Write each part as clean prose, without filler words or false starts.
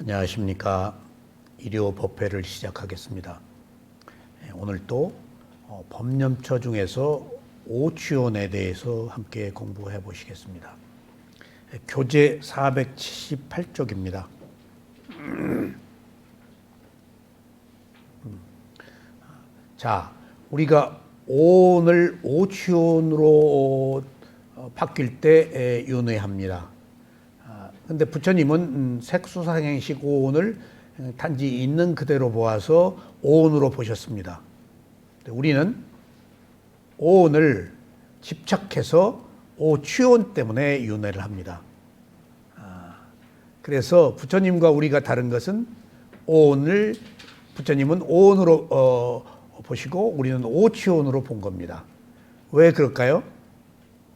안녕하십니까. 일요법회를 시작하겠습니다. 오늘 또 법념처 중에서 오취혼에 대해서 함께 공부해 보시겠습니다. 교재 478쪽입니다. 자, 우리가 오온을 오취혼으로 바뀔 때 윤회합니다. 근데 부처님은 색수상행식 오온을 단지 있는 그대로 보아서 오온으로 보셨습니다. 우리는 오온을 집착해서 오취혼 때문에 윤회를 합니다. 그래서 부처님과 우리가 다른 것은 오온을 부처님은 오온으로 보시고 우리는 오취혼으로 본 겁니다. 왜 그럴까요?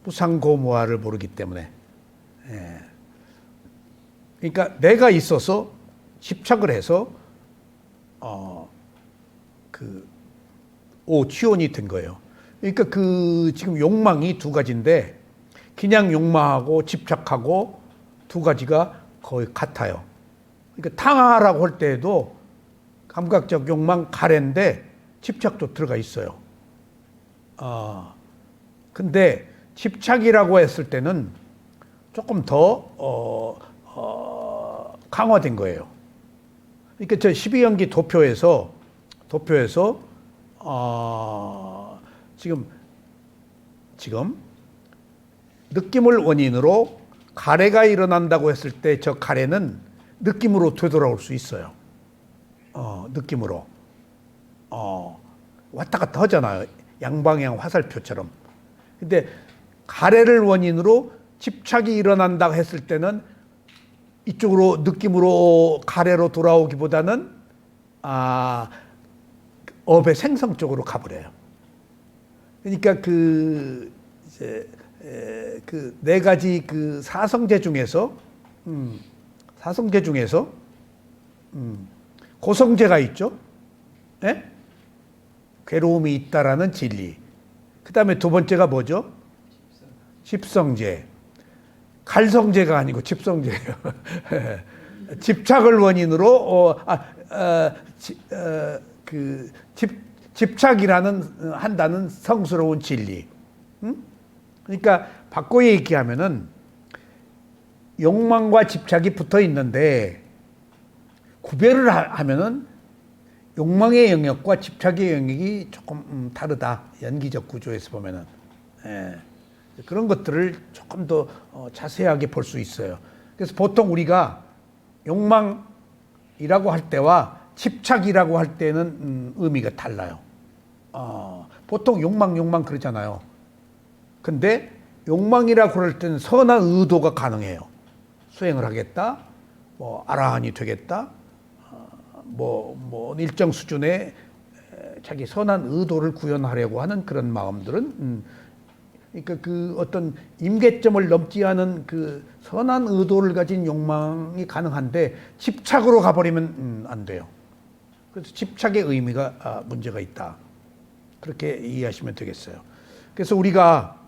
무상고무화를 모르기 때문에. 그러니까 내가 있어서 집착을 해서 오취혼이 된 거예요. 그러니까 지금 욕망이 두 가지인데 그냥 욕망하고 집착하고 두 가지가 거의 같아요. 그러니까 탕하라고 할 때에도 감각적 욕망 가래인데 집착도 들어가 있어요. 근데 집착이라고 했을 때는 조금 더 강화된 거예요. 그러니까 저 12연기 도표에서 지금 느낌을 원인으로 가래가 일어난다고 했을 때 저 가래는 느낌으로 되돌아올 수 있어요. 느낌으로 왔다 갔다 하잖아요. 양방향 화살표처럼. 근데 가래를 원인으로 집착이 일어난다고 했을 때는 이쪽으로 느낌으로 가래로 돌아오기보다는 업의 생성 쪽으로 가버려요. 그러니까 네 가지 사성제 중에서 고성제가 있죠. 네? 괴로움이 있다라는 진리. 그 다음에 두 번째가 뭐죠? 집성제. 갈성제가 아니고 집성제예요. 집착을 원인으로 집착이라는 한다는 성스러운 진리. 그러니까 바꿔 얘기하면은 욕망과 집착이 붙어 있는데 구별을 하면은 욕망의 영역과 집착의 영역이 조금 다르다. 연기적 구조에서 보면은. 그런 것들을 조금 더 자세하게 볼 수 있어요. 그래서 보통 우리가 욕망이라고 할 때와 집착이라고 할 때는 의미가 달라요. 보통 욕망 그러잖아요. 근데 욕망이라고 그럴 때는 선한 의도가 가능해요. 수행을 하겠다, 아라한이 되겠다, 일정 수준의 자기 선한 의도를 구현하려고 하는 그런 마음들은 그러니까 어떤 임계점을 넘지 않은 선한 의도를 가진 욕망이 가능한데 집착으로 가버리면 안 돼요. 그래서 집착의 의미가 문제가 있다. 그렇게 이해하시면 되겠어요. 그래서 우리가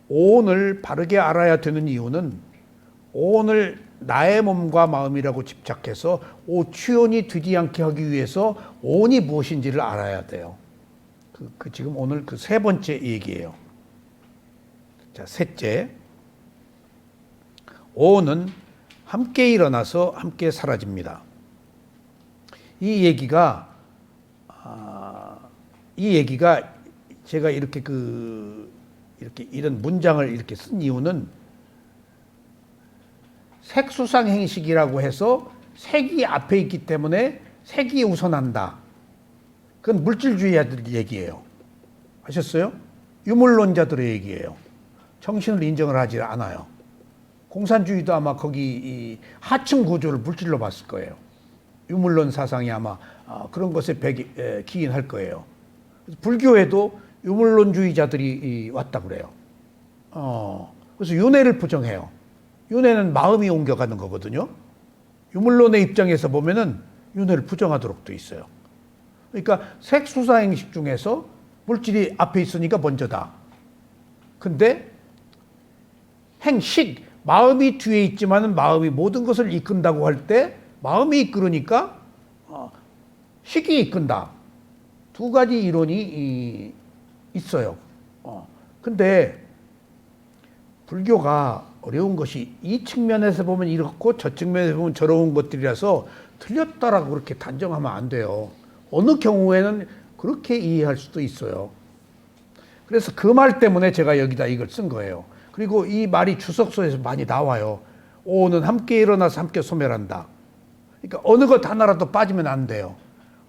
오온을 바르게 알아야 되는 이유는 오온을 나의 몸과 마음이라고 집착해서 오취혼이 되지 않게 하기 위해서 오온이 무엇인지를 알아야 돼요. 지금 오늘 세 번째 얘기예요. 자, 셋째, 오온은 함께 일어나서 함께 사라집니다. 이 얘기가 제가 이렇게 이런 문장을 이렇게 쓴 이유는 색수상행식이라고 해서 색이 앞에 있기 때문에 색이 우선한다. 그건 물질주의자들 얘기예요. 아셨어요? 유물론자들의 얘기예요. 정신을 인정을 하지 않아요. 공산주의도 아마 거기 하층 구조를 물질로 봤을 거예요. 유물론 사상이 아마 그런 것에 기인할 거예요. 불교에도 유물론주의자들이 왔다 그래요. 그래서 윤회를 부정해요. 윤회는 마음이 옮겨가는 거거든요. 유물론의 입장에서 보면은 윤회를 부정하도록 돼 있어요. 그러니까 색수사행식 중에서 물질이 앞에 있으니까 먼저다. 근데 행식, 마음이 뒤에 있지만 마음이 모든 것을 이끈다고 할 때 마음이 이끌으니까 식이 이끈다. 두 가지 이론이 있어요. 근데 불교가 어려운 것이 이 측면에서 보면 이렇고 저 측면에서 보면 저런 것들이라서 틀렸다라고 그렇게 단정하면 안 돼요. 어느 경우에는 그렇게 이해할 수도 있어요. 그래서 그 말 때문에 제가 여기다 이걸 쓴 거예요. 그리고 이 말이 주석서에서 많이 나와요. 오는 함께 일어나서 함께 소멸한다. 그러니까 어느 것 하나라도 빠지면 안 돼요.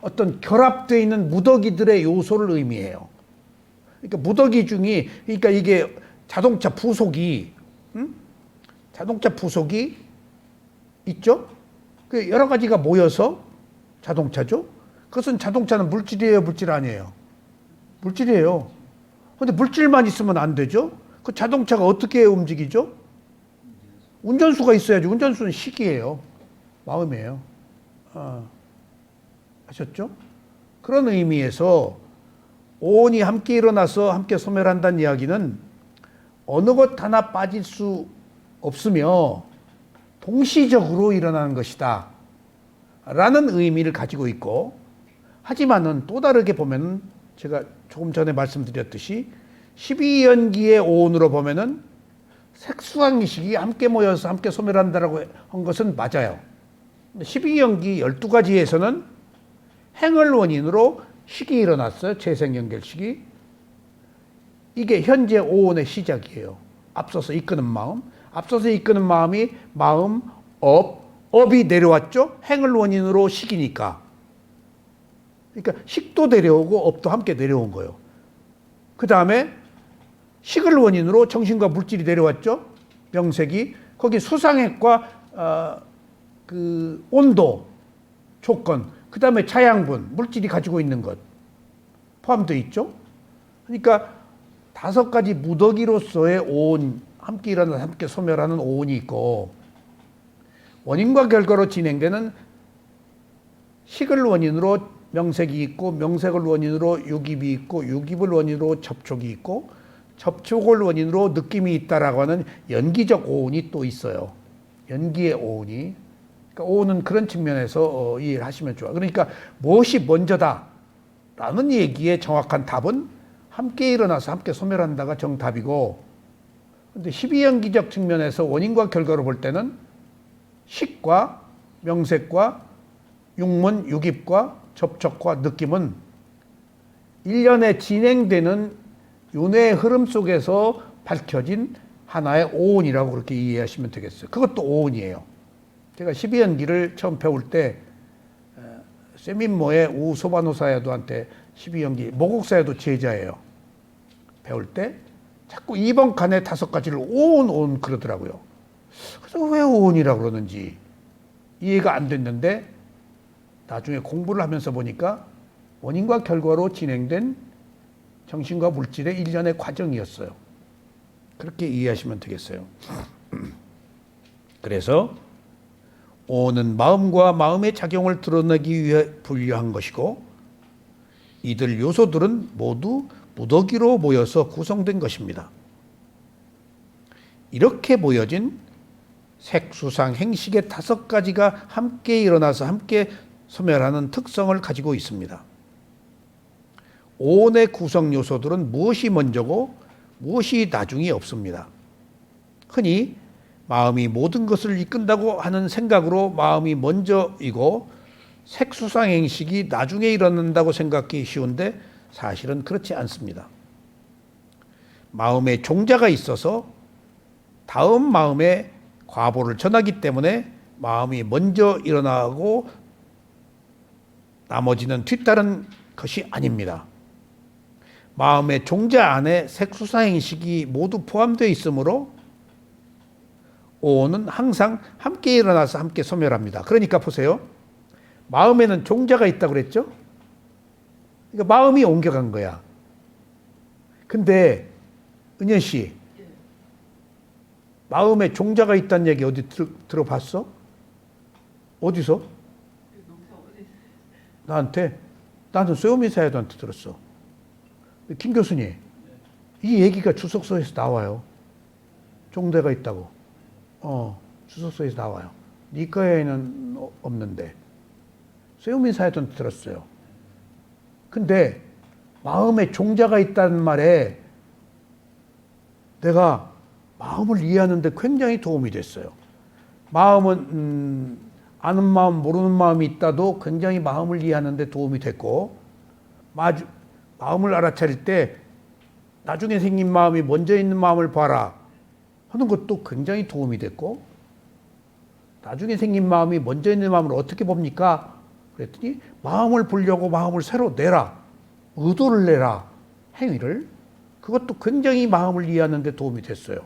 어떤 결합되어 있는 무더기들의 요소를 의미해요. 그러니까 무더기 중에, 그러니까 이게 자동차 부속이, 자동차 부속이 있죠? 그 여러 가지가 모여서 자동차죠? 그것은 자동차는 물질이에요, 물질 아니에요? 물질이에요. 근데 물질만 있으면 안 되죠? 그 자동차가 어떻게 움직이죠? 운전수가 있어야지. 운전수는 식이에요. 마음이에요. 아셨죠? 그런 의미에서 오온이 함께 일어나서 함께 소멸한다는 이야기는 어느 것 하나 빠질 수 없으며 동시적으로 일어나는 것이다 라는 의미를 가지고 있고, 하지만은 또 다르게 보면 제가 조금 전에 말씀드렸듯이 12연기의 오온으로 보면은 색수항이식이 함께 모여서 함께 소멸한다라고 한 것은 맞아요. 12연기 12가지에서는 행을 원인으로 식이 일어났어요. 재생연결식이. 이게 현재 오온의 시작이에요. 앞서서 이끄는 마음. 앞서서 이끄는 마음이 마음, 업이 내려왔죠. 행을 원인으로 식이니까. 그러니까 식도 내려오고 업도 함께 내려온 거예요. 그 다음에 식을 원인으로 정신과 물질이 내려왔죠. 명색이. 거기 수상액과 그 온도, 조건, 그 다음에 차양분, 물질이 가지고 있는 것 포함되어 있죠. 그러니까 5가지 무더기로서의 오온, 함께 일어나서 함께 소멸하는 오온이 있고, 원인과 결과로 진행되는 식을 원인으로 명색이 있고, 명색을 원인으로 유깁이 있고, 유깁을 원인으로 접촉이 있고, 접촉을 원인으로 느낌이 있다라고 하는 연기적 오온이 또 있어요. 연기의 오온이. 그러니까 오온은 그런 측면에서 이해를 하시면 좋아요. 그러니까 무엇이 먼저다 라는 얘기의 정확한 답은 함께 일어나서 함께 소멸한다가 정답이고, 근데 12연기적 측면에서 원인과 결과로 볼 때는 식과 명색과 육문, 유깁과 접촉과 느낌은 일련의 진행되는 윤회의 흐름 속에서 밝혀진 하나의 오온이라고 그렇게 이해하시면 되겠어요. 그것도 오온이에요. 제가 12연기를 처음 배울 때 세민모의 우소바노사야도한테 12연기, 모국사야도 제자예요. 배울 때 자꾸 2번 칸에 5가지를 오온 그러더라고요. 그래서 왜 오온이라고 그러는지 이해가 안 됐는데, 나중에 공부를 하면서 보니까 원인과 결과로 진행된 정신과 물질의 일련의 과정이었어요. 그렇게 이해하시면 되겠어요. 그래서 오온은 마음과 마음의 작용을 드러내기 위해 분류한 것이고, 이들 요소들은 모두 무더기로 모여서 구성된 것입니다. 이렇게 모여진 색수상 행식의 5가지가 함께 일어나서 함께 소멸하는 특성을 가지고 있습니다. 오온의 구성 요소들은 무엇이 먼저고 무엇이 나중이 없습니다. 흔히 마음이 모든 것을 이끈다고 하는 생각으로 마음이 먼저이고 색수상 행식이 나중에 일어난다고 생각하기 쉬운데 사실은 그렇지 않습니다. 마음에 종자가 있어서 다음 마음에 과보를 전하기 때문에 마음이 먼저 일어나고 나머지는 뒤따른 것이 아닙니다. 마음의 종자 안에 색수상 행식이 모두 포함되어 있으므로 오온은 항상 함께 일어나서 함께 소멸합니다. 그러니까 보세요. 마음에는 종자가 있다고 그랬죠? 그러니까 마음이 옮겨간 거야. 근데 은연 씨, 마음에 종자가 있다는 얘기 어디 들어봤어? 어디서? 나한테? 나는 쇠오미 사야도한테 들었어. 김 교수님, 이 얘기가 주석서에서 나와요. 종자가 있다고. 주석서에서 나와요. 니까에는 없는데 세우민 사에도 들었어요. 근데 마음에 종자가 있다는 말에 내가 마음을 이해하는데 굉장히 도움이 됐어요. 마음은 아는 마음 모르는 마음이 있다도 굉장히 마음을 이해하는데 도움이 됐고, 마음을 알아차릴 때 나중에 생긴 마음이 먼저 있는 마음을 봐라 하는 것도 굉장히 도움이 됐고, 나중에 생긴 마음이 먼저 있는 마음을 어떻게 봅니까? 그랬더니 마음을 보려고 마음을 새로 내라, 의도를 내라, 행위를. 그것도 굉장히 마음을 이해하는 데 도움이 됐어요.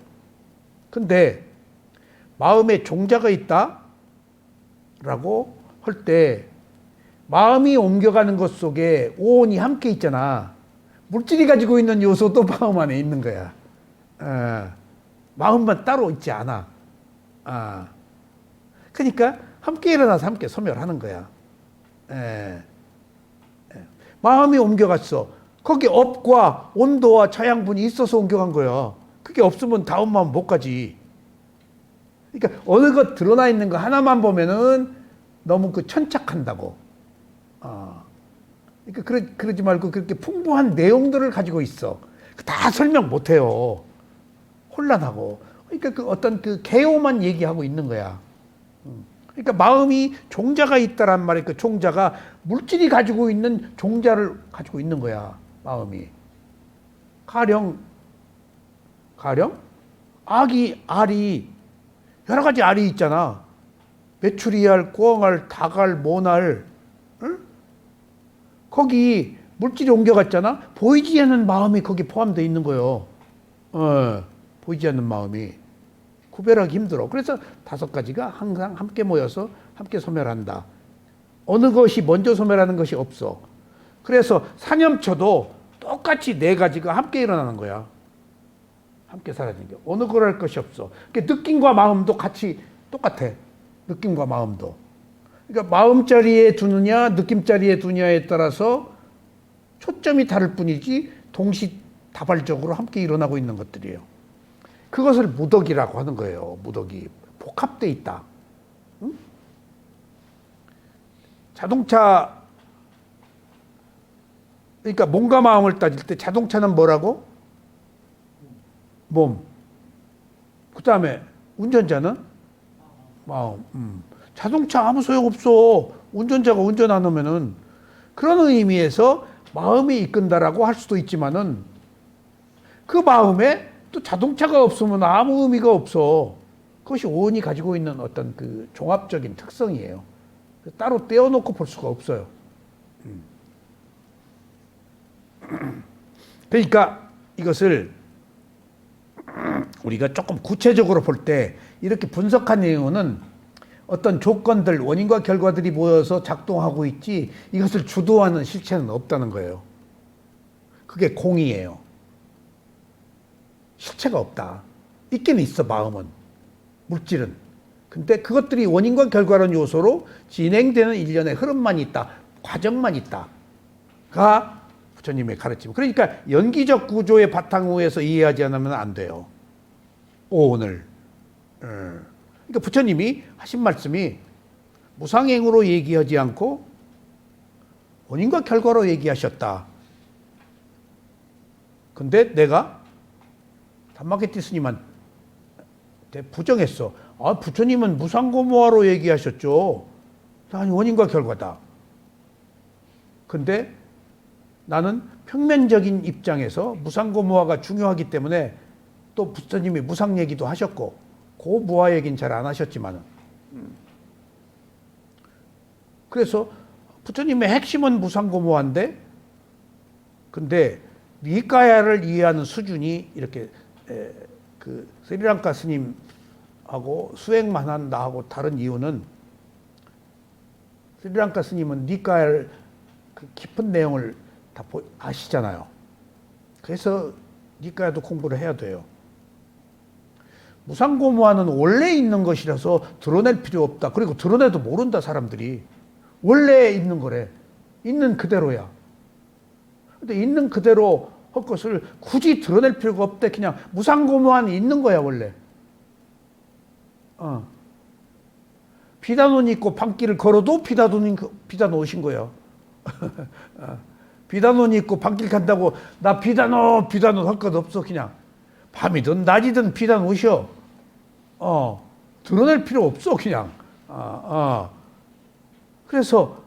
근데 마음에 종자가 있다 라고 할 때 마음이 옮겨가는 것 속에 오온이 함께 있잖아. 물질이 가지고 있는 요소도 마음 안에 있는 거야. 마음만 따로 있지 않아. 그러니까 함께 일어나서 함께 소멸하는 거야. 마음이 옮겨갔어. 거기 업과 온도와 차양분이 있어서 옮겨간 거야. 그게 없으면 다음 마음 못 가지. 그러니까 어느 것 드러나 있는 거 하나만 보면은 너무 그 천착한다고. 그러니까 그러지 말고 그렇게 풍부한 내용들을 가지고 있어. 다 설명 못 해요. 혼란하고. 그러니까 그 어떤 그 개요만 얘기하고 있는 거야. 그러니까 마음이 종자가 있다란 말이, 그 종자가 물질이 가지고 있는 종자를 가지고 있는 거야. 마음이. 가령 알이 여러 가지 알이 있잖아. 메추리알, 꿩알, 닭알, 모날. 응? 거기 물질이 옮겨갔잖아. 보이지 않는 마음이 거기 포함되어 있는 거예요. 보이지 않는 마음이. 구별하기 힘들어. 그래서 5가지가 항상 함께 모여서 함께 소멸한다. 어느 것이 먼저 소멸하는 것이 없어. 그래서 사념처도 똑같이 4가지가 함께 일어나는 거야. 함께 사라지는 게. 어느 걸 할 것이 없어. 그러니까 느낌과 마음도 같이 똑같아. 느낌과 마음도. 그러니까 마음 자리에 두느냐 느낌 자리에 두느냐에 따라서 초점이 다를 뿐이지 동시다발적으로 함께 일어나고 있는 것들이에요. 그것을 무덕이라고 하는 거예요. 무덕이. 복합되어 있다. 응? 자동차, 그러니까 몸과 마음을 따질 때 자동차는 뭐라고? 몸. 그 다음에 운전자는? 마음. 자동차 아무 소용없어. 운전자가 운전 안 하면은. 그런 의미에서 마음이 이끈다라고 할 수도 있지만은 그 마음에 또 자동차가 없으면 아무 의미가 없어. 그것이 오온이 가지고 있는 어떤 그 종합적인 특성이에요. 따로 떼어놓고 볼 수가 없어요. 그러니까 이것을 우리가 조금 구체적으로 볼 때 이렇게 분석한 이유는 어떤 조건들, 원인과 결과들이 모여서 작동하고 있지 이것을 주도하는 실체는 없다는 거예요. 그게 공이에요. 실체가 없다. 있긴 있어, 마음은. 물질은. 근데 그것들이 원인과 결과라는 요소로 진행되는 일련의 흐름만 있다. 과정만 있다가 부처님의 가르침. 그러니까 연기적 구조의 바탕 위에서 이해하지 않으면 안 돼요. 오온을. 그러니까 부처님이 하신 말씀이 무상행으로 얘기하지 않고 원인과 결과로 얘기하셨다. 근데 내가 담마케티 스님한테 부정했어. 부처님은 무상고모화로 얘기하셨죠. 아니, 원인과 결과다. 근데 나는 평면적인 입장에서 무상고모화가 중요하기 때문에 또 부처님이 무상 얘기도 하셨고 고무화 얘기는 잘 안 하셨지만은. 그래서 부처님의 핵심은 무상고모화인데, 근데 니까야를 이해하는 수준이 이렇게 그 스리랑카 스님하고 수행만 한 나하고 다른 이유는, 스리랑카 스님은 니까야를 그 깊은 내용을 다 아시잖아요. 그래서 니까야도 공부를 해야 돼요. 무상고무화는 원래 있는 것이라서 드러낼 필요 없다. 그리고 드러내도 모른다, 사람들이. 원래 있는 거래. 있는 그대로야. 근데 있는 그대로 할 것을 굳이 드러낼 필요가 없대. 그냥 무상고무화는 있는 거야, 원래. 비단 옷 입고 밤길을 걸어도 비단 옷인 거예요. 비단 옷 입고 밤길 간다고 나 비단 옷 할 것 없어. 그냥 밤이든 낮이든 비단 옷이요. 드러낼 필요 없어. 그냥. 그래서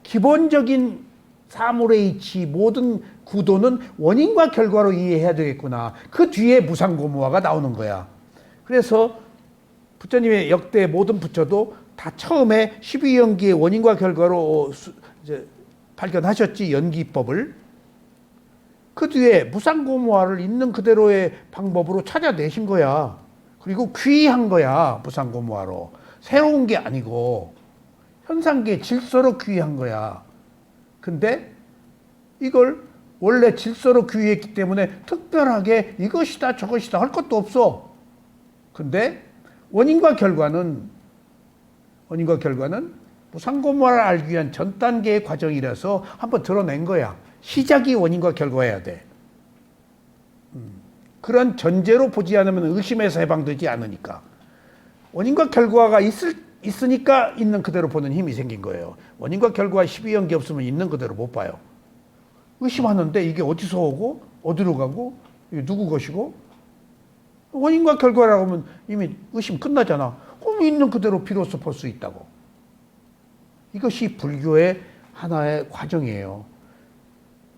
기본적인 사물의 이치, 모든 구도는 원인과 결과로 이해해야 되겠구나. 그 뒤에 무상고무화가 나오는 거야. 그래서 부처님의 역대 모든 부처도 다 처음에 12연기의 원인과 결과로 이제 발견하셨지, 연기법을. 그 뒤에 무상고무화를 있는 그대로의 방법으로 찾아내신 거야. 그리고 귀한 거야, 무상고무화로. 새로운 게 아니고 현상계의 질서로 귀한 거야. 근데 이걸 원래 질서로 귀했기 때문에 특별하게 이것이다 저것이다 할 것도 없어. 근데 원인과 결과는 무상고무화를 알기 위한 전 단계의 과정이라서 한번 드러낸 거야. 시작이 원인과 결과여야 돼. 그런 전제로 보지 않으면 의심에서 해방되지 않으니까. 원인과 결과가 있으니까 있는 그대로 보는 힘이 생긴 거예요. 원인과 결과 12연계 없으면 있는 그대로 못 봐요. 의심하는데 이게 어디서 오고 어디로 가고 이게 누구 것이고, 원인과 결과라고 하면 이미 의심 끝나잖아. 그럼 있는 그대로 비로소 볼 수 있다고. 이것이 불교의 하나의 과정이에요.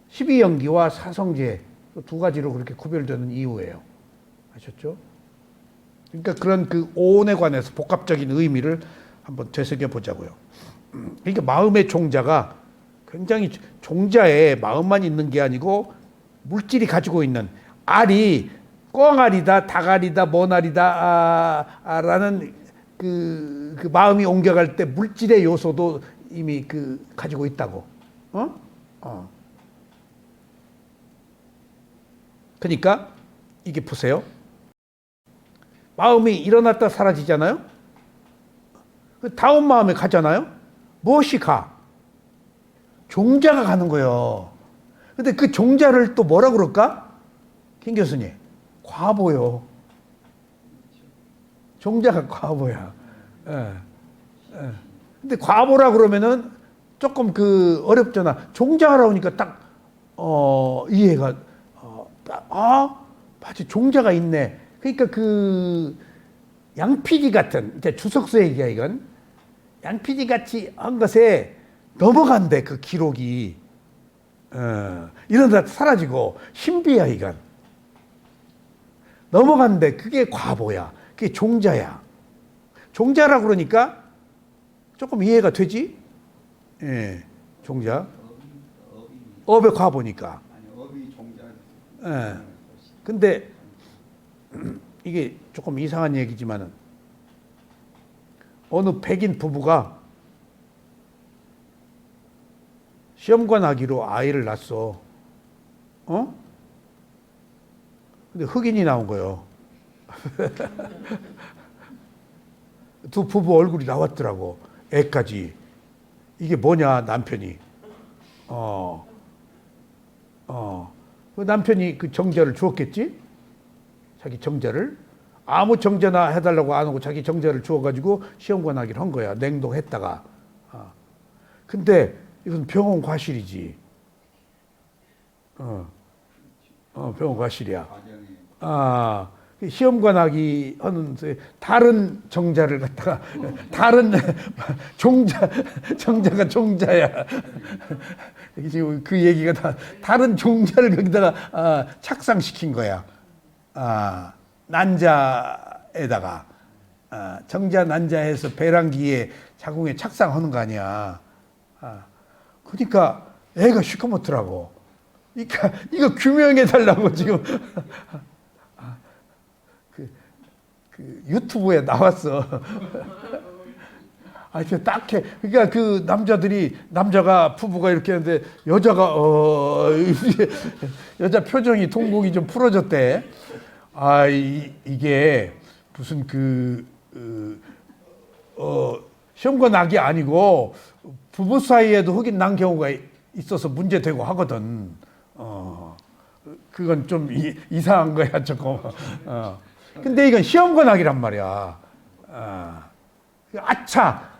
12연기와 사성제 두 가지로 그렇게 구별되는 이유예요. 아셨죠? 그러니까 그런 그 오온에 관해서 복합적인 의미를 한번 되새겨 보자고요. 그러니까 마음의 종자가 굉장히, 종자에 마음만 있는 게 아니고 물질이 가지고 있는, 알이 꿩알이다, 닭알이다, 뭔알이다 라는 그 마음이 옮겨갈 때 물질의 요소도 이미 가지고 있다고. 그러니까 이게 보세요. 마음이 일어났다 사라지잖아요. 다음 마음에 가잖아요. 무엇이 가? 종자가 가는 거예요. 근데 그 종자를 또 뭐라 그럴까? 김 교수님, 과보요. 종자가 과보야. 근데 과보라 그러면은 조금 어렵잖아. 종자라고 하니까 딱 이해가 맞아, 종자가 있네. 그러니까 양피지 같은, 이제 주석서 얘기야 이건. 양피지 같이 한 것에 넘어간대, 그 기록이. 이러다 사라지고 신비야 이건. 넘어간대. 그게 과보야. 그게 종자야. 종자라 그러니까 조금 이해가 되지? 예, 종자. 업의 과보니까. 업이 종자. 예. 근데 이게 조금 이상한 얘기지만은, 어느 백인 부부가 시험관 아기로 아이를 낳았어. 근데 흑인이 나온 거예요. 두 부부 얼굴이 나왔더라고. 애까지. 이게 뭐냐, 남편이. 그 남편이 그 정자를 주었겠지? 자기 정자를. 아무 정자나 해달라고 안 하고 자기 정자를 주어가지고 시험관 하기를 한 거야. 냉동했다가. 근데 이건 병원 과실이지. 병원 과실이야. 시험관 하기 하는 다른 정자를 갖다가 다른 정자가 종자야. 지금 그 얘기가 다른 종자를 거기다가 착상시킨 거야. 난자에다가 정자 난자해서 배란기에 자궁에 착상하는 거 아니야. 그러니까 애가 시커멓더라고. 그러니까 이거 규명해 달라고 지금 그 유튜브에 나왔어. 이렇게 딱해. 그러니까 그 남자가 부부가 이렇게 하는데 여자가 여자 표정이 동공이 좀 풀어졌대. 이게 무슨 시험관 낙이 아니고 부부 사이에도 흑인 난 경우가 있어서 문제되고 하거든. 그건 좀 이상한 거야 조금. 근데 이건 시험관 낙이란 말이야. 아차,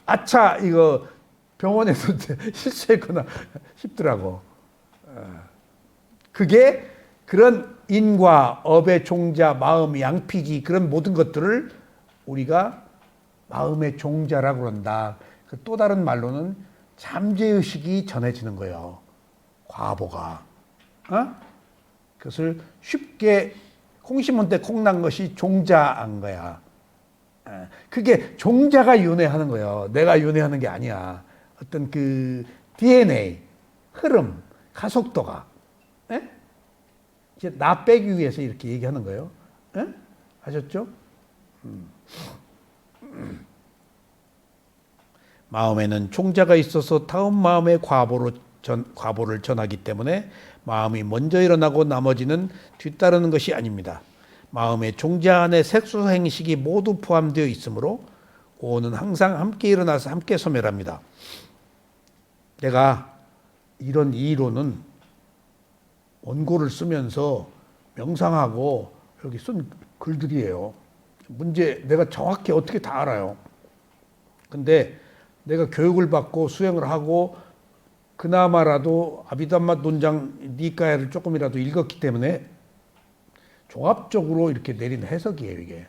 아차 이거 병원에서 실수했구나 싶더라고. 그게 그런 인과 업의 종자, 마음, 양피지 그런 모든 것들을 우리가 마음의 종자라고 그런다. 그 또 다른 말로는 잠재의식이 전해지는 거예요. 과보가. 그것을 쉽게 콩 심은 때 콩 난 것이 종자한 거야. 그게 종자가 윤회하는 거예요. 내가 윤회하는 게 아니야. 어떤 그 DNA, 흐름, 가속도가. 이제 나 빼기 위해서 이렇게 얘기하는 거예요. 아셨죠? 마음에는 종자가 있어서 다음 마음의 과보를 전하기 때문에 마음이 먼저 일어나고 나머지는 뒤따르는 것이 아닙니다. 마음의 종자 안에 색수행식이 모두 포함되어 있으므로 오는 항상 함께 일어나서 함께 소멸합니다. 내가 이런 이론은 원고를 쓰면서 명상하고 여기 쓴 글들이에요. 문제 내가 정확히 어떻게 다 알아요. 근데 내가 교육을 받고 수행을 하고 그나마라도 아비담마 논장 니까야를 조금이라도 읽었기 때문에 종합적으로 이렇게 내린 해석이에요, 이게.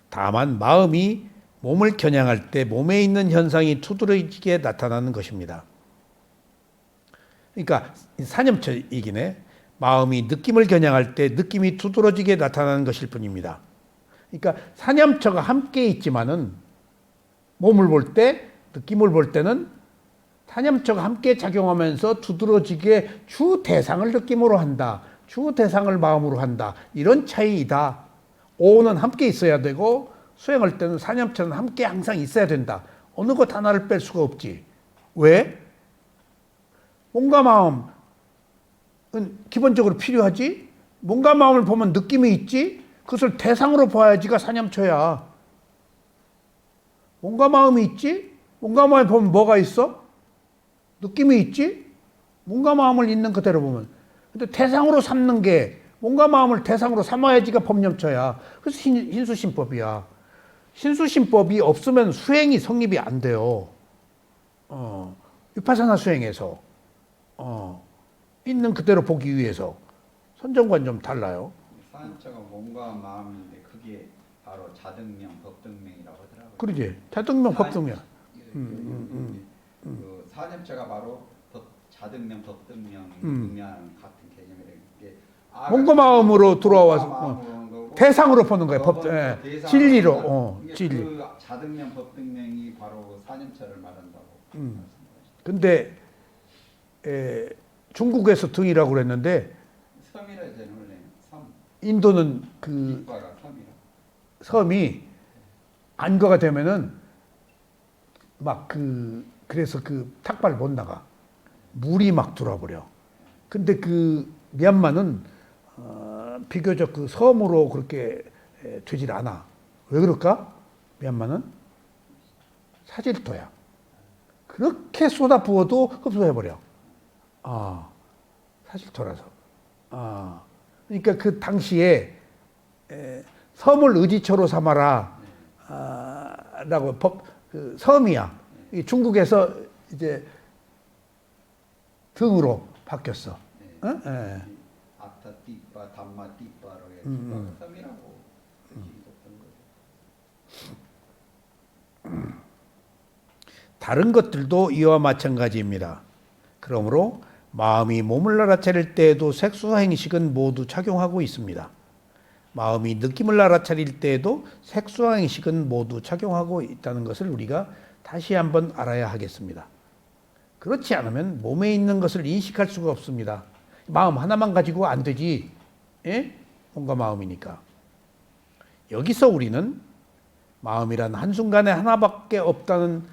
다만 마음이 몸을 겨냥할 때 몸에 있는 현상이 두드러지게 나타나는 것입니다. 그러니까 사념처이기네. 마음이 느낌을 겨냥할 때 느낌이 두드러지게 나타나는 것일 뿐입니다. 그러니까 사념처가 함께 있지만은 몸을 볼 때, 느낌을 볼 때는 사념처가 함께 작용하면서 두드러지게 주 대상을 느낌으로 한다. 주 대상을 마음으로 한다. 이런 차이이다. 오는 함께 있어야 되고 수행할 때는 사념처는 함께 항상 있어야 된다. 어느 것 하나를 뺄 수가 없지. 왜? 몸과 마음은 기본적으로 필요하지. 몸과 마음을 보면 느낌이 있지. 그것을 대상으로 봐야지가 사념처야. 몸과 마음이 있지. 몸과 마음을 보면 뭐가 있어? 느낌이 있지. 몸과 마음을 있는 그대로 보면. 근데 대상으로 삼는 게 몸과 마음을 대상으로 삼아야지가 법념처야. 그래서 신수심법이야. 신수심법이 없으면 수행이 성립이 안 돼요. 위파사나 수행에서 있는 그대로 보기 위해서 선정과는 좀 달라요. 사념처가 몸과 마음인데 그게 바로 자등명, 법등명이라고 하더라고요. 그러지. 자등명, 법등명. 그 사념처가 바로 자등명, 법등명 의미하는 같은 개념이라는 게 몸과 마음으로 들어와서 대상으로 보는 거예요. 진리로. 진리. 그 자등명, 법등명이 바로 사념처를 말한다고. 근데 중국에서 등이라고 그랬는데 섬이라잖아요, 원래. 섬. 인도는 그 뒷바가 섬이라. 섬이 안거가 되면은 막 그래서 그 탁발 못 나가. 물이 막 들어와 버려. 근데 그 미얀마는 비교적 그 섬으로 그렇게 되질 않아. 왜 그럴까? 미얀마는 사질토야. 그렇게 쏟아 부어도 흡수해 버려. 사질토라서. 그러니까 그 당시에 섬을 의지처로 삼아라 라고 그 섬이야. 중국에서 이제 등으로 바뀌었어. 아타 띠빠, 담마 띠빠로 해서 섬이라고 있었던 거죠. 다른 것들도 이와 마찬가지입니다. 그러므로 마음이 몸을 알아차릴 때에도 색수행식은 모두 작용하고 있습니다. 마음이 느낌을 알아차릴 때에도 색수행식은 모두 작용하고 있다는 것을 우리가 다시 한번 알아야 하겠습니다. 그렇지 않으면 몸에 있는 것을 인식할 수가 없습니다. 마음 하나만 가지고 안 되지. 몸과 마음이니까. 여기서 우리는 마음이란 한순간에 하나밖에 없다는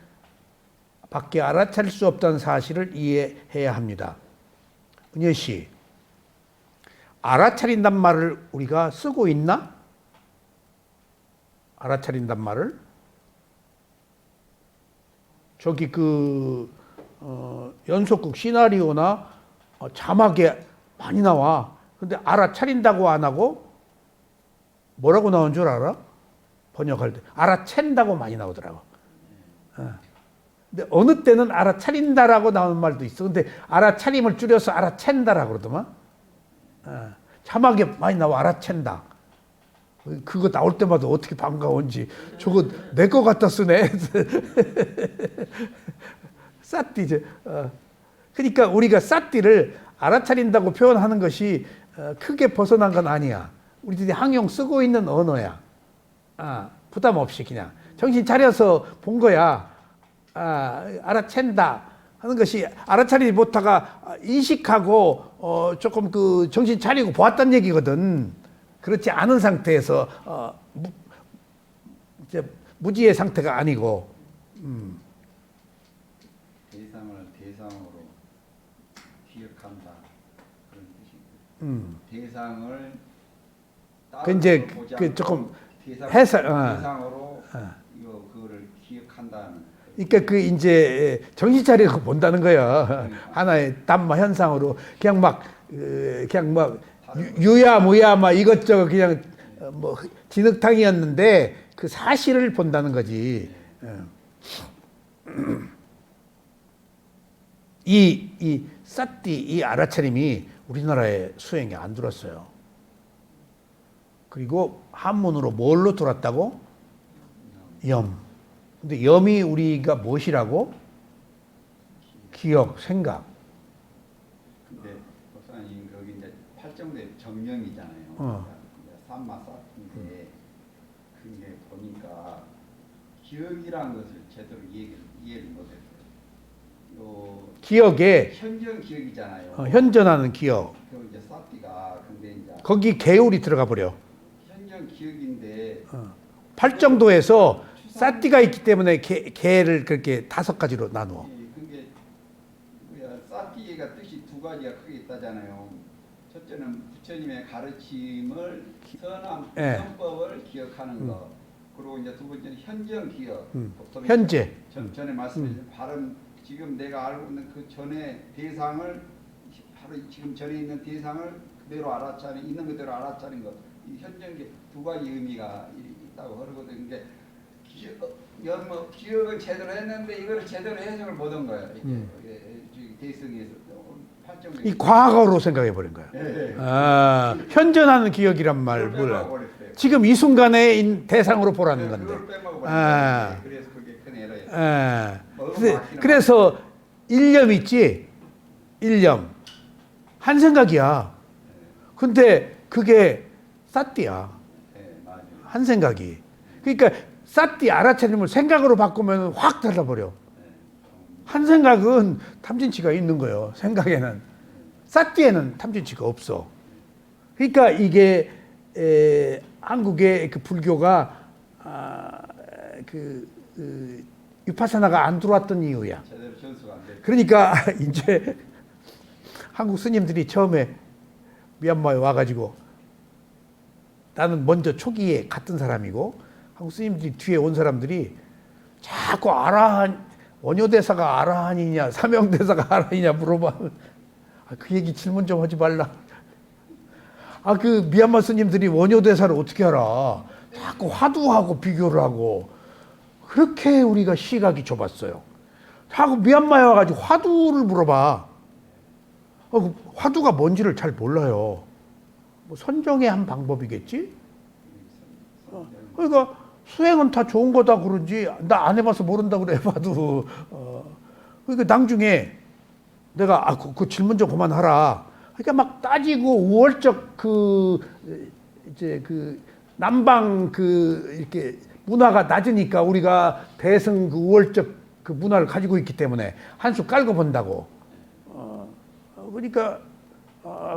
밖에 알아차릴 수 없다는 사실을 이해해야 합니다. 은혜 씨, 알아차린단 말을 우리가 쓰고 있나? 알아차린단 말을? 저기 연속극 시나리오나 자막에 많이 나와. 근데 알아차린다고 안 하고 뭐라고 나온 줄 알아? 번역할 때 알아챈다고 많이 나오더라고. 근데 어느 때는 알아차린다라고 나오는 말도 있어. 근데 알아차림을 줄여서 알아챈다라고 그러더만. 자막에 많이 나와 알아챈다. 그거 나올 때마다 어떻게 반가운지. 저거 내 거 갖다 쓰네. 싸띠. 그러니까 우리가 싸띠를 알아차린다고 표현하는 것이 크게 벗어난 건 아니야. 우리들이 항용 쓰고 있는 언어야. 부담 없이 그냥 정신 차려서 본 거야. 알아챈다 하는 것이 알아차리지 못하가 인식하고 조금 그 정신 차리고 보았단 얘기거든. 그렇지 않은 상태에서 이제 무지의 상태가 아니고. 대상을 대상으로 기억한다 그런 뜻이고. 대상을 그 이제 보지 그 않고 조금 대상을 해석, 대상으로 그거를 기억한다는. 그러니까 그 이제 정신 차리고 본다는 거야. 하나의 담마 현상으로 그냥 막 유야 무야 막 이것저것 그냥 뭐 진흙탕이었는데 그 사실을 본다는 거지. 이 싸띠 이 알아차림이 우리나라에 수행이 안 들었어요. 그리고 한문으로 뭘로 들었다고? 염. 근데 염이 우리가 무엇이라고? 기억, 생각. 근데 목사님 거기 이제 팔정대 정명이잖아요. 삼마사인데 그게 보니까 기억이라는 것을 제대로 이해를 못했어요. 기억에 현전 기억이잖아요. 현존하는 기억. 그 이제 사띠가 근데 이제 거기 개울이 들어가 버려. 현전 기억인데 팔정도에서 싸띠가 있기 때문에 개를 그렇게 5가지로 나누어. 그게 싸띠가 뜻이 2가지가 크게 있다잖아요. 첫째는 부처님의 가르침을 선한 성법을 기억하는 것. 그리고 이제 2번째는 현전 기억. 현재. 전에 말씀드린 바른 지금 내가 알고 있는 그 전에 대상을 바로 지금 전에 있는 대상을 그대로 알아차린 있는 그대로 알아차린 것. 이 현전기 2가지 의미가 있다고 그러거든요. 근데 기억을 제대로 했는데 이거를 제대로 해석을 못한 거예요. 대승에서 이 과거로 생각해 버린 거야. 네. 현존하는 기억이란 말 몰라. 지금 이 순간에 대상으로 보라는 건데. 그래서 그게 큰 에러예요. 그래서 일념 있지? 일념. 한 생각이야. 근데 그게 싸띠야. 한 생각이. 그러니까 싸띠 알아차림을 생각으로 바꾸면 확 달라버려. 한 생각은 탐진치가 있는 거예요. 생각에는. 싸띠에는 탐진치가 없어. 그러니까 이게 한국의 그 불교가 위파사나가 안 들어왔던 이유야. 제대로 전수가 안 돼. 그러니까 이제 한국 스님들이 처음에 미얀마에 와가지고 나는 먼저 초기에 갔던 사람이고 한국 스님들이 뒤에 온 사람들이 자꾸 원효대사가 아라한이냐 사명대사가 아라한이냐 물어봐. 그 얘기 질문 좀 하지 말라. 그 미얀마 스님들이 원효대사를 어떻게 알아? 자꾸 화두하고 비교를 하고. 그렇게 우리가 시각이 좁았어요. 자꾸 미얀마에 와가지고 화두를 물어봐. 화두가 뭔지를 잘 몰라요. 뭐 선정의 한 방법이겠지? 그러니까 수행은 다 좋은 거다 그러지. 나 안 해봐서 모른다 그래 봐도. 그러니까 나중에 내가 그 질문 좀 그만하라. 그러니까 막 따지고 우월적 이제 남방 이렇게 문화가 낮으니까 우리가 대승 우월적 그 문화를 가지고 있기 때문에 한 수 깔고 본다고. 그러니까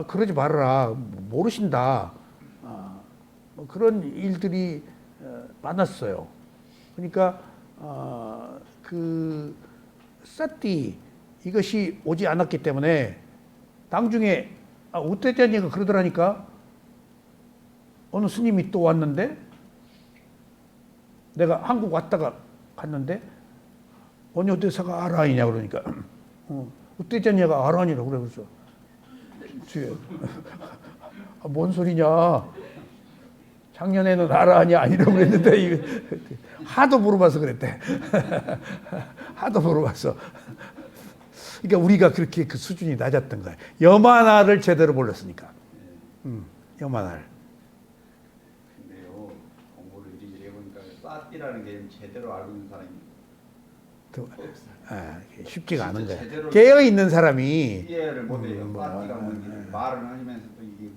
그러지 말아라. 모르신다. 뭐 그런 일들이 많았어요. 그러니까 그 싸띠 이것이 오지 않았기 때문에 나중에 우대자니가 그러더라니까. 어느 스님이 또 왔는데 내가 한국 왔다가 갔는데 원효대사가 아라한이냐 그러니까 우대자니가 아라한이라고 그래. 그래서 뒤에 뭔 소리냐. 작년에는 알아하냐 아니라고 그랬는데 하도 물어봐서 그랬대. 하도 물어봐서. 그러니까 우리가 그렇게 그 수준이 낮았던 거야. 염하나를 제대로 몰랐으니까. 염하나를. 근데요, 공부를 이리저리 해보니까 싸띠라는 게 제대로 알고 있는 사람이 없어요. 쉽지가 않은 거야. 제대로 깨어 있는 사람이 이해를 못해요. 싸띠가 뭔지 말은 하면서도 이게.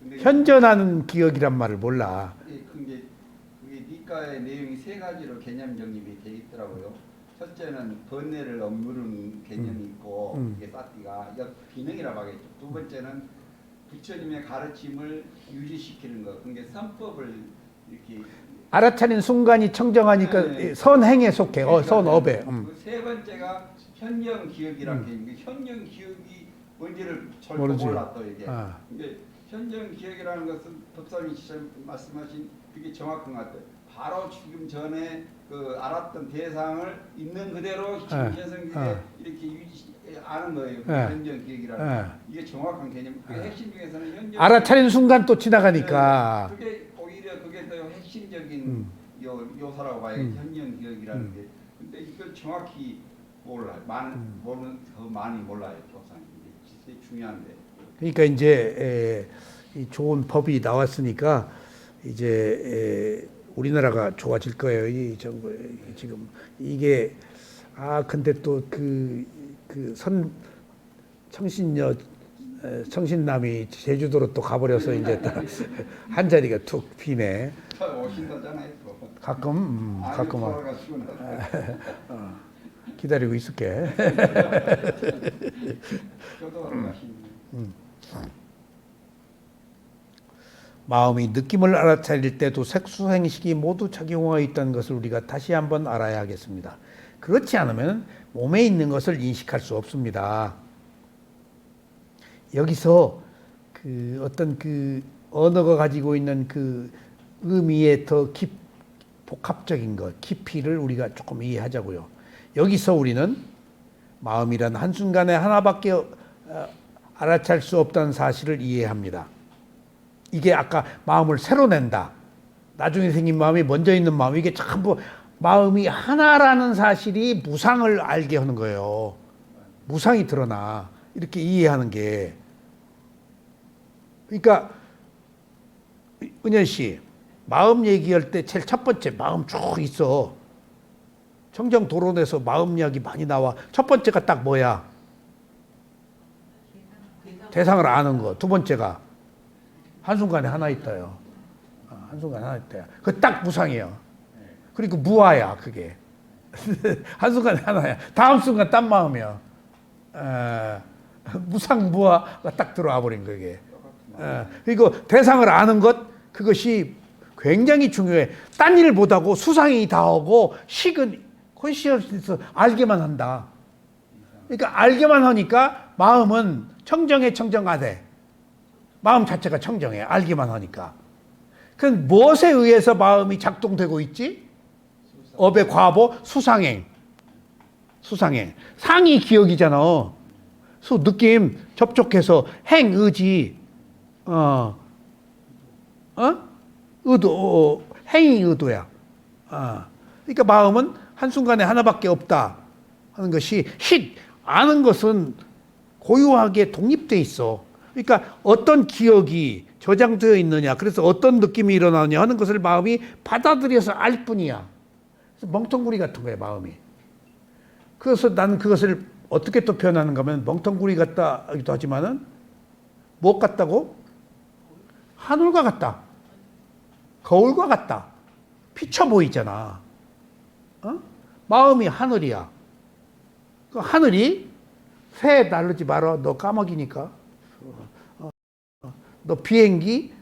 근데 현존하는 기억이란 말을 몰라. 그게 니까의 내용이 세 가지로 개념 정립이 돼 있더라고요. 첫째는 번뇌를 억누르는 개념이 있고 이게 싸띠가 비능이라고 하겠죠. 두 번째는 부처님의 가르침을 유지시키는 것. 그게 선법을 이렇게 알아차린 순간이 청정하니까 네. 선행에 속해. 선업에. 그세 번째가 현령 기억이라는 게 있는데 현령 기억이 뭔지를 절대 모르지. 몰라 또 이게. 아. 근데 현령 기억이라는 것은 법사님 지금 말씀하신 그게 정확한 것 같아요. 바로 지금 전에 그 알았던 대상을 있는 그대로 지금 현성기에 이렇게 유지 아는 거예요. 그 현령 기억이라는 이게 정확한 개념. 그 핵심 중에서는 현령 알아차린 순간 또 지나가니까. 그게 오히려 그게 더 핵심적인 요소라고 봐요. 현령 기억이라는 게. 근데 이걸 정확히 몰라요. 모르는 더 많이 몰라요. 법사님. 이게 중요한데. 그러니까 이제 이 좋은 법이 나왔으니까 이제 우리나라가 좋아질 거예요. 이 정부 지금 이게 근데 또 그 청신여 청신남이 제주도로 또 가버려서 이제 한 자리가 툭 비네. 오신다잖아요. 가끔 돌아가시구나. 기다리고 있을게. 교도하러 가시는. 마음이 느낌을 알아차릴 때도 색수행식이 모두 작용하고 있다는 것을 우리가 다시 한번 알아야 하겠습니다. 그렇지 않으면 몸에 있는 것을 인식할 수 없습니다. 여기서 그 어떤 그 언어가 가지고 있는 그 의미의 더 복합적인 것, 깊이를 우리가 조금 이해하자고요. 여기서 우리는 마음이란 한순간에 하나밖에 알아챌 수 없다는 사실을 이해합니다. 이게 아까 마음을 새로 낸다. 나중에 생긴 마음이 먼저 있는 마음. 이게 전부 마음이 하나라는 사실이 무상을 알게 하는 거예요. 무상이 드러나. 이렇게 이해하는 게. 그러니까 은현 씨 마음 얘기할 때 제일 첫 번째 마음 쭉 있어. 청정 도론에서 마음 이야기 많이 나와. 첫 번째가 딱 뭐야? 대상을 아는 거. 두 번째가 한순간에 하나 있다요. 한순간에 하나 있다요. 그 딱 무상이에요. 그리고 무아야, 그게. 한순간에 하나야. 다음 순간 딴 마음이야. 무상 무아가 딱 들어와 버린 거게. 그리고 대상을 아는 것, 그것이 굉장히 중요해. 딴 일 못하고 수상이 다 하고 식은 컨시어스에서 알게만 한다. 그러니까 알게만 하니까 마음은 청정하되 마음 자체가 청정해. 알기만 하니까. 그럼 무엇에 의해서 마음이 작동되고 있지? 업의 과보, 수상행. 상이 기억이잖아. 느낌, 접촉해서 행, 의지, 의도, 행이 의도야. 그러니까 마음은 한순간에 하나밖에 없다 하는 것이 아는 것은 고유하게 독립돼 있어. 그러니까 어떤 기억이 저장되어 있느냐, 그래서 어떤 느낌이 일어나느냐 하는 것을 마음이 받아들여서 알 뿐이야. 그래서 멍텅구리 같은 거야, 마음이. 그래서 나는 그것을 어떻게 또 표현하는가 하면 멍텅구리 같다기도 하지만은 무엇 같다고? 하늘과 같다. 거울과 같다. 비쳐 보이잖아. 마음이 하늘이야. 그 하늘이 새 나르지 마라. 너 까마귀니까. 너 비행기,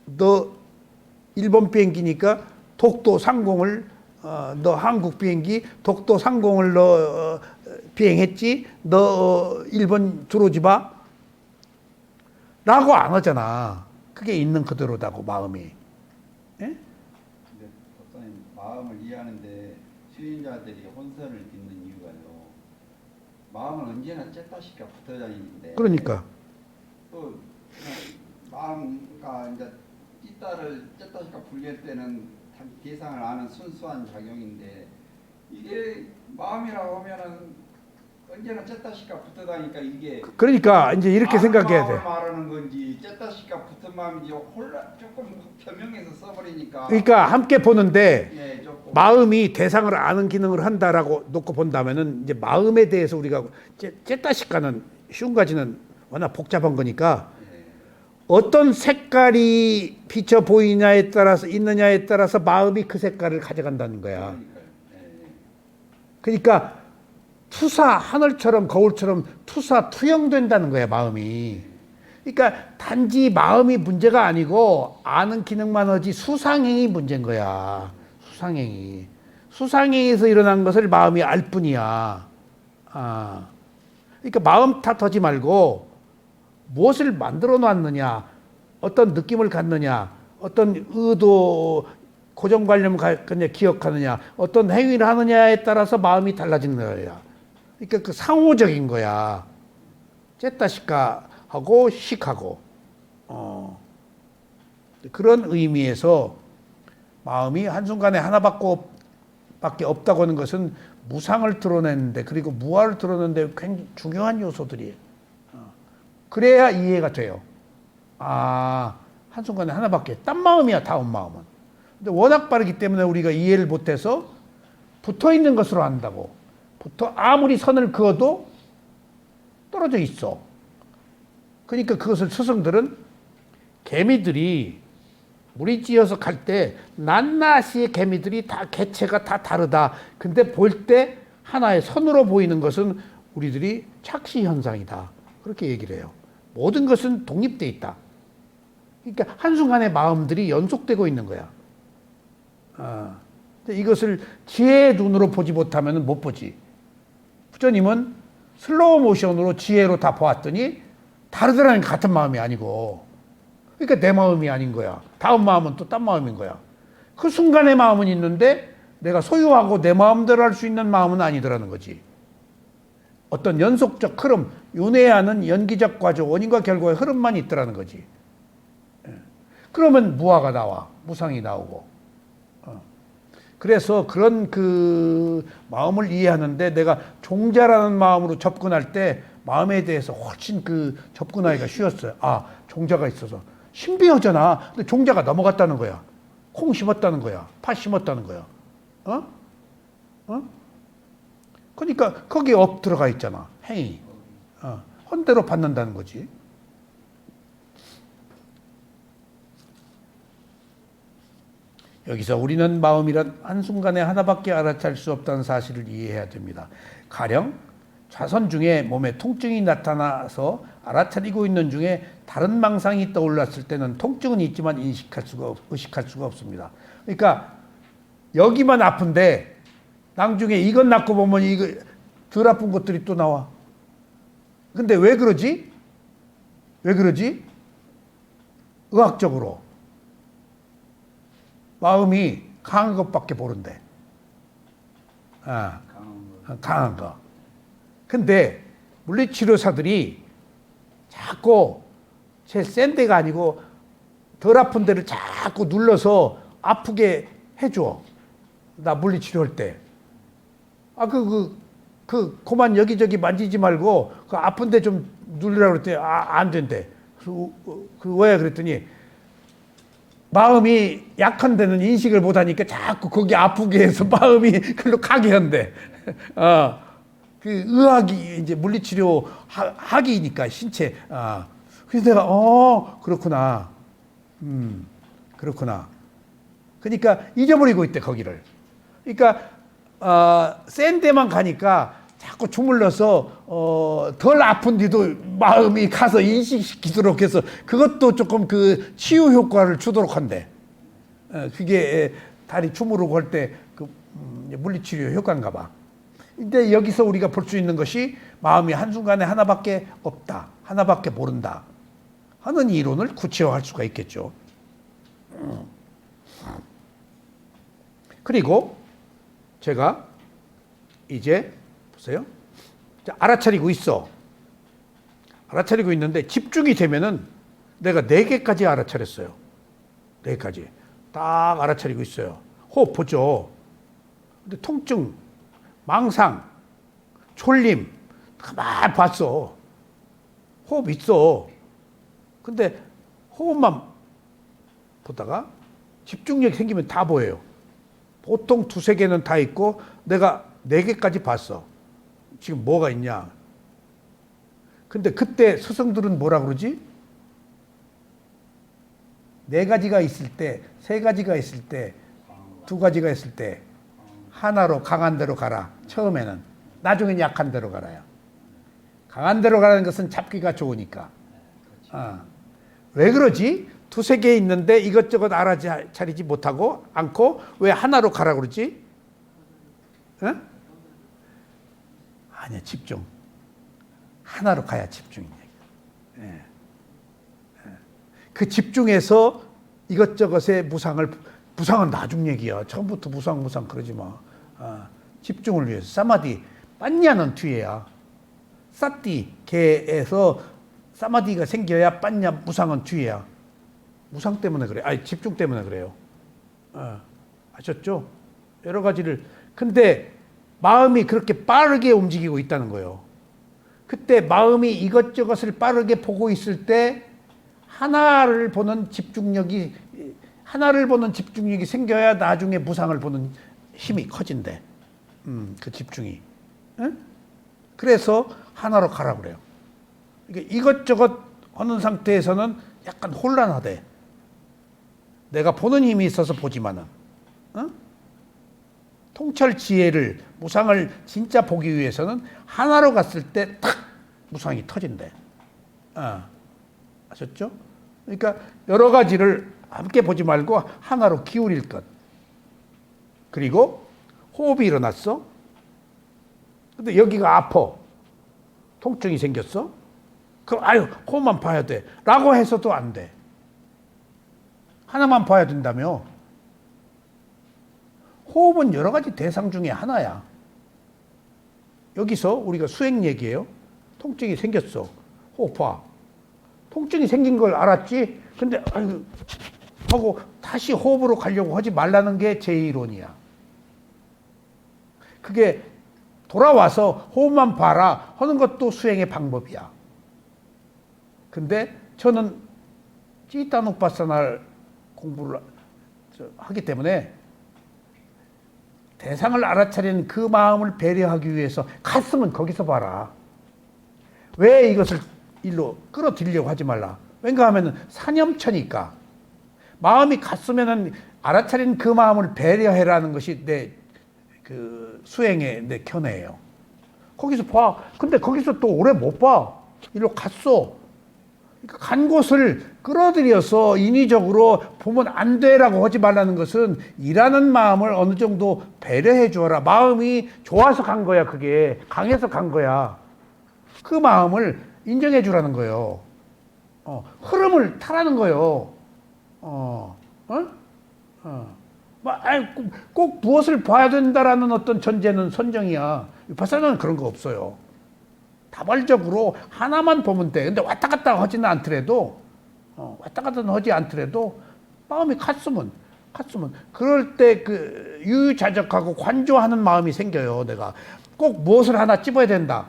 너 일본 비행기니까 독도 상공을, 너 한국 비행기 독도 상공을 너 비행했지? 너 일본 들어오지 마? 라고 안 하잖아. 그게 있는 그대로다고 마음이. 예? 근데 법사님 마음을 이해하는데 수행자들이 혼선을 빚는 이유가요. 마음은 언제나 쬐다시가 붙어 다니는데. 그러니까. 또 마음과 이제 찌따를 쨌다시가 분리할 때는 자기 대상을 아는 순수한 작용인데 이게 마음이라고 하면은 언제나 쨌다시가 붙어다니까 이게 그러니까 이제 이렇게 생각해야 돼. 마음을 말하는 건지 쨌다시가 붙은 마음인지 혼란 조금 겸용해서 써버리니까. 그러니까 함께 보는데 네, 조금. 마음이 대상을 아는 기능을 한다라고 놓고 본다면은 이제 마음에 대해서 우리가 쨌다시가는 쉬운 가지는 워낙 복잡한 거니까 네. 어떤 색깔이 비쳐 보이냐에 따라서 있느냐에 따라서 마음이 그 색깔을 가져간다는 거야. 그러니까요. 네. 그러니까 투사 하늘처럼 거울처럼 투사 투영된다는 거야 마음이. 그러니까 단지 마음이 문제가 아니고 아는 기능만 하지 수상행위 문제인 거야. 수상행위. 수상행위에서 일어난 것을 마음이 알 뿐이야. 아. 그러니까 마음 탓하지 말고 무엇을 만들어 놨느냐, 어떤 느낌을 갖느냐, 어떤 의도, 고정관념을 갖느냐, 기억하느냐, 어떤 행위를 하느냐에 따라서 마음이 달라지는 거야. 그러니까 그 상호적인 거야. 쨌다시카하고 식하고. 그런 의미에서 마음이 한순간에 하나밖에 없다고 하는 것은 무상을 드러내는데, 그리고 무아를 드러내는데 굉장히 중요한 요소들이에요. 그래야 이해가 돼요. 아, 한순간에 하나밖에. 딴 마음이야, 다음 마음은. 근데 워낙 빠르기 때문에 우리가 이해를 못해서 붙어 있는 것으로 한다고. 아무리 선을 그어도 떨어져 있어. 그러니까 그것을 스승들은 개미들이 물이 찌어서 갈 때 낱낱이 개미들이 다 개체가 다 다르다. 근데 볼 때 하나의 선으로 보이는 것은 우리들이 착시 현상이다. 그렇게 얘기를 해요. 모든 것은 독립돼 있다. 그러니까 한순간에 마음들이 연속되고 있는 거야. 이것을 지혜의 눈으로 보지 못하면 못 보지. 부처님은 슬로우 모션으로 지혜로 다 보았더니 다르더라는 같은 마음이 아니고, 그러니까 내 마음이 아닌 거야. 다음 마음은 또 딴 마음인 거야. 그 순간의 마음은 있는데 내가 소유하고 내 마음대로 할 수 있는 마음은 아니더라는 거지. 어떤 연속적 흐름, 윤회하는 연기적 과정, 원인과 결과의 흐름만 있더라는 거지. 그러면 무아가 나와, 무상이 나오고. 그래서 그런 그 마음을 이해하는데 내가 종자라는 마음으로 접근할 때 마음에 대해서 훨씬 그 접근하기가 쉬웠어요. 아, 종자가 있어서. 신비하잖아. 근데 종자가 넘어갔다는 거야. 콩 심었다는 거야. 팥 심었다는 거야. 그러니까 거기에 업 들어가 있잖아. 행위. 헌대로 받는다는 거지. 여기서 우리는 마음이란 한순간에 하나밖에 알아챌 수 없다는 사실을 이해해야 됩니다. 가령 좌선 중에 몸에 통증이 나타나서 알아차리고 있는 중에 다른 망상이 떠올랐을 때는 통증은 있지만 의식할 수가 없습니다. 그러니까 여기만 아픈데 나중에 이건 낫고 보면 이거 덜 아픈 것들이 또 나와. 근데 왜 그러지? 왜 그러지? 의학적으로 마음이 강한 것밖에 모른대. 강한 거. 근데 물리치료사들이 자꾸 제일 센 데가 아니고 덜 아픈 데를 자꾸 눌러서 아프게 해줘. 나 물리치료할 때. 그만 여기저기 만지지 말고 그 아픈 데 좀 누르라고 그랬더니 안 된대. 왜 그랬더니 마음이 약한 데는 인식을 못 하니까 자꾸 거기 아프게 해서 마음이 그걸로 가게 한대. 그 의학이 이제 물리치료 학이니까 신체. 그래서 내가 그렇구나. 그렇구나. 그러니까 잊어버리고 있대 거기를. 그러니까 센 데만 가니까 자꾸 주물러서 덜 아픈 데도 마음이 가서 인식시키도록 해서 그것도 조금 그 치유 효과를 주도록 한대. 그게 다리 주무르고 할 때 그 물리치료 효과인가 봐. 근데 여기서 우리가 볼 수 있는 것이 마음이 한순간에 하나밖에 없다. 하나밖에 모른다. 하는 이론을 구체화할 수가 있겠죠. 그리고 제가 이제 보세요. 알아차리고 있어. 알아차리고 있는데 집중이 되면은 내가 4개까지 알아차렸어요. 4개까지. 딱 알아차리고 있어요. 호흡 보죠. 근데 통증, 망상, 졸림, 가만 봤어. 호흡 있어. 근데 호흡만 보다가 집중력이 생기면 다 보여요. 보통 2-3개는 다 있고 내가 4개까지 봤어. 지금 뭐가 있냐. 근데 그때 스승들은 뭐라 그러지? 4가지가 있을 때, 3가지가 있을 때, 2가지가 있을 때 하나로 강한 대로 가라. 처음에는. 나중엔 약한 대로 가라요. 강한 대로 가라는 것은 잡기가 좋으니까. 왜 그러지? 2-3개 있는데 이것저것 알아차리지 못하고 않고 왜 하나로 가라 그러지? 어? 아니야, 집중. 하나로 가야 집중이냐. 예. 그 집중해서 이것저것의 무상은 나중 얘기야. 처음부터 무상 그러지 마. 집중을 위해서. 사마디, 빠냐는 뒤에야. 사띠, 개에서 사마디가 생겨야 빠냐, 무상은 뒤에야. 무상 때문에 그래. 아니, 집중 때문에 그래요. 아셨죠? 여러 가지를. 근데 마음이 그렇게 빠르게 움직이고 있다는 거예요. 그때 마음이 이것저것을 빠르게 보고 있을 때 하나를 보는 집중력이 생겨야 나중에 무상을 보는 힘이 커진대. 그 집중이. 응? 그래서 하나로 가라 그래요. 그러니까 이것저것 하는 상태에서는 약간 혼란하대. 내가 보는 힘이 있어서 보지만은. 통찰 지혜를, 무상을 진짜 보기 위해서는 하나로 갔을 때 탁 무상이 터진대. 아셨죠? 그러니까 여러 가지를 함께 보지 말고 하나로 기울일 것. 그리고 호흡이 일어났어. 근데 여기가 아파. 통증이 생겼어. 그럼 아유, 호흡만 봐야 돼. 라고 해서도 안 돼. 하나만 봐야 된다며. 호흡은 여러 가지 대상 중에 하나야. 여기서 우리가 수행 얘기예요. 통증이 생겼어. 호흡 봐. 통증이 생긴 걸 알았지? 근데 아유, 하고 다시 호흡으로 가려고 하지 말라는 게 제 이론이야. 그게 돌아와서 호흡만 봐라 하는 것도 수행의 방법이야. 근데 저는 찌따누파사나를 공부를 하기 때문에 대상을 알아차리는 그 마음을 배려하기 위해서 가슴은 거기서 봐라. 왜 이것을 일로 끌어들이려고 하지 말라. 왠가 하면은 사념처니까. 마음이 갔으면은 알아차리는 그 마음을 배려해라는 것이 내 그 수행의 내 견해예요. 거기서 봐. 근데 거기서 또 오래 못 봐. 일로 갔어. 그러니까 간 곳을 끌어들여서 인위적으로 보면 안 돼라고 하지 말라는 것은 일하는 마음을 어느 정도 배려해 주어라. 마음이 좋아서 간 거야. 그게 강해서 간 거야. 그 마음을 인정해 주라는 거예요. 흐름을 타라는 거예요. 꼭 무엇을 봐야 된다라는 어떤 전제는 선정이야. 바사나는 그런 거 없어요. 다발적으로 하나만 보면 돼. 근데 왔다 갔다 하지는 않더라도, 하지 않더라도, 마음이 갔으면, 그럴 때 그 유유자적하고 관조하는 마음이 생겨요, 내가. 꼭 무엇을 하나 찝어야 된다.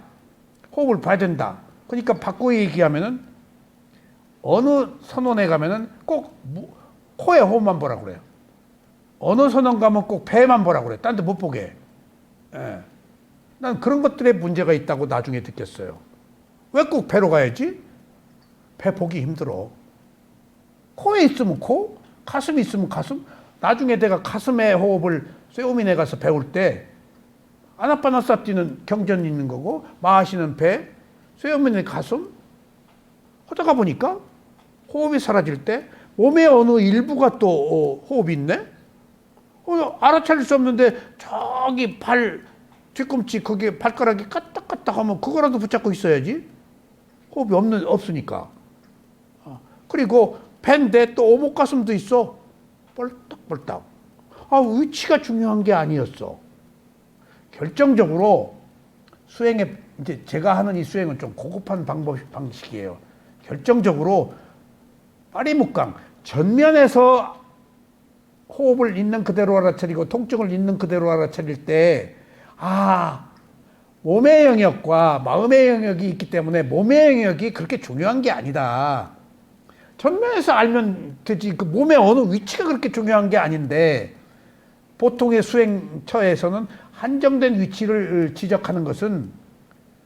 호흡을 봐야 된다. 그러니까 바꾸어 얘기하면은, 어느 선원에 가면은 꼭 코에 호흡만 보라 그래요. 어느 선원 가면 꼭 배만 보라 그래. 딴 데 못 보게. 예. 난 그런 것들에 문제가 있다고 나중에 느꼈어요. 왜 꼭 배로 가야지? 배 보기 힘들어. 코에 있으면 코, 가슴에 있으면 가슴. 나중에 내가 가슴에 호흡을 쇠오민에 가서 배울 때 아나파나사티는 경전 있는 거고 마하시는 배, 쇠오민의 가슴. 하다가 보니까 호흡이 사라질 때 몸의 어느 일부가 또 호흡이 있네? 알아차릴 수 없는데 저기 뒤꿈치 거기에 발가락이 까딱까딱 하면 그거라도 붙잡고 있어야지. 호흡이 없으니까. 그리고 배인데 또 오목가슴도 있어. 뻘딱뻘딱. 위치가 중요한 게 아니었어. 결정적으로 수행에, 이제 제가 하는 이 수행은 좀 고급한 방식이에요. 결정적으로 아리묵강 전면에서 호흡을 있는 그대로 알아차리고 통증을 있는 그대로 알아차릴 때 몸의 영역과 마음의 영역이 있기 때문에 몸의 영역이 그렇게 중요한 게 아니다. 전면에서 알면 되지. 그 몸의 어느 위치가 그렇게 중요한 게 아닌데 보통의 수행처에서는 한정된 위치를 지적하는 것은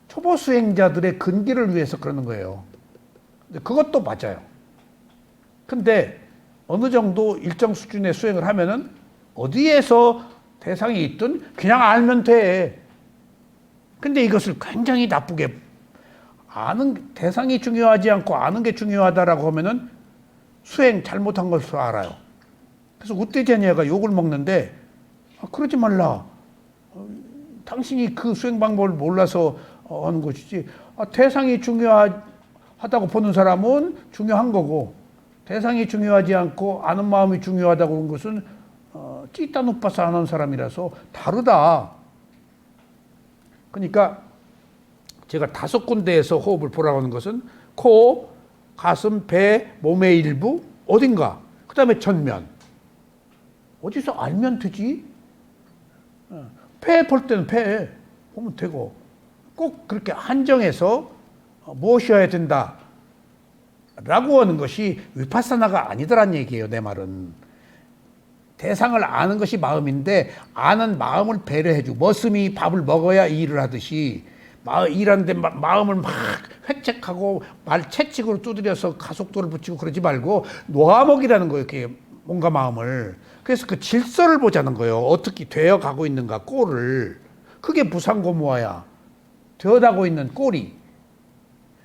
초보 수행자들의 근기를 위해서 그러는 거예요. 그것도 맞아요. 근데 어느 정도 일정 수준의 수행을 하면은 어디에서 대상이 있든 그냥 알면 돼. 근데 이것을 굉장히 나쁘게 대상이 중요하지 않고 아는 게 중요하다라고 하면은 수행 잘못한 것으로 알아요. 그래서 우떼제니아가 욕을 먹는데 그러지 말라. 당신이 그 수행 방법을 몰라서 하는 것이지. 대상이 중요하다고 보는 사람은 중요한 거고 대상이 중요하지 않고 아는 마음이 중요하다고 하는 것은 찌따누빠서 하는 사람이라서 다르다. 그러니까 제가 5군데에서 호흡을 보라고 하는 것은 코, 가슴, 배, 몸의 일부, 어딘가. 그 다음에 전면. 어디서 알면 되지? 폐 볼 때는 폐 보면 되고 꼭 그렇게 한정해서 무엇이어야 된다 라고 하는 것이 위파사나가 아니더란 얘기예요. 내 말은 대상을 아는 것이 마음인데 아는 마음을 배려해주고 머슴이 밥을 먹어야 일을 하듯이 일하는데 마음을 막 획책하고 말 채찍으로 두드려서 가속도를 붙이고 그러지 말고 놓아먹이라는 거예요. 이렇게 뭔가 마음을. 그래서 그 질서를 보자는 거예요. 어떻게 되어 가고 있는가, 꼴을. 그게 무상고무화야. 되어가고 있는 꼴이.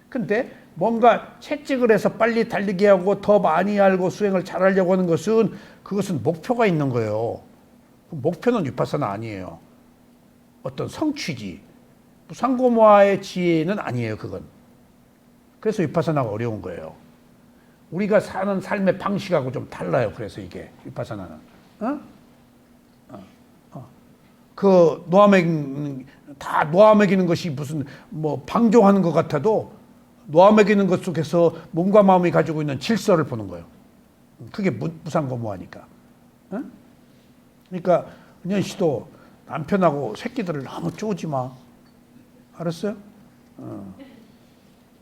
근데 뭔가 채찍을 해서 빨리 달리게 하고 더 많이 알고 수행을 잘하려고 하는 것은 그것은 목표가 있는 거예요. 목표는 위파사나 아니에요. 어떤 성취지. 무상고무화의 지혜는 아니에요, 그건. 그래서 위파사나가 어려운 거예요. 우리가 사는 삶의 방식하고 좀 달라요. 그래서 이게 위파사나는. 그 다 놓아먹이는 것이 무슨 뭐 방종하는 것 같아도 놓아먹이는 것 속에서 몸과 마음이 가지고 있는 질서를 보는 거예요. 그게 무상고무화니까. 그러니까 은현 씨도 남편하고 새끼들을 너무 쪼지 마. 알았어요?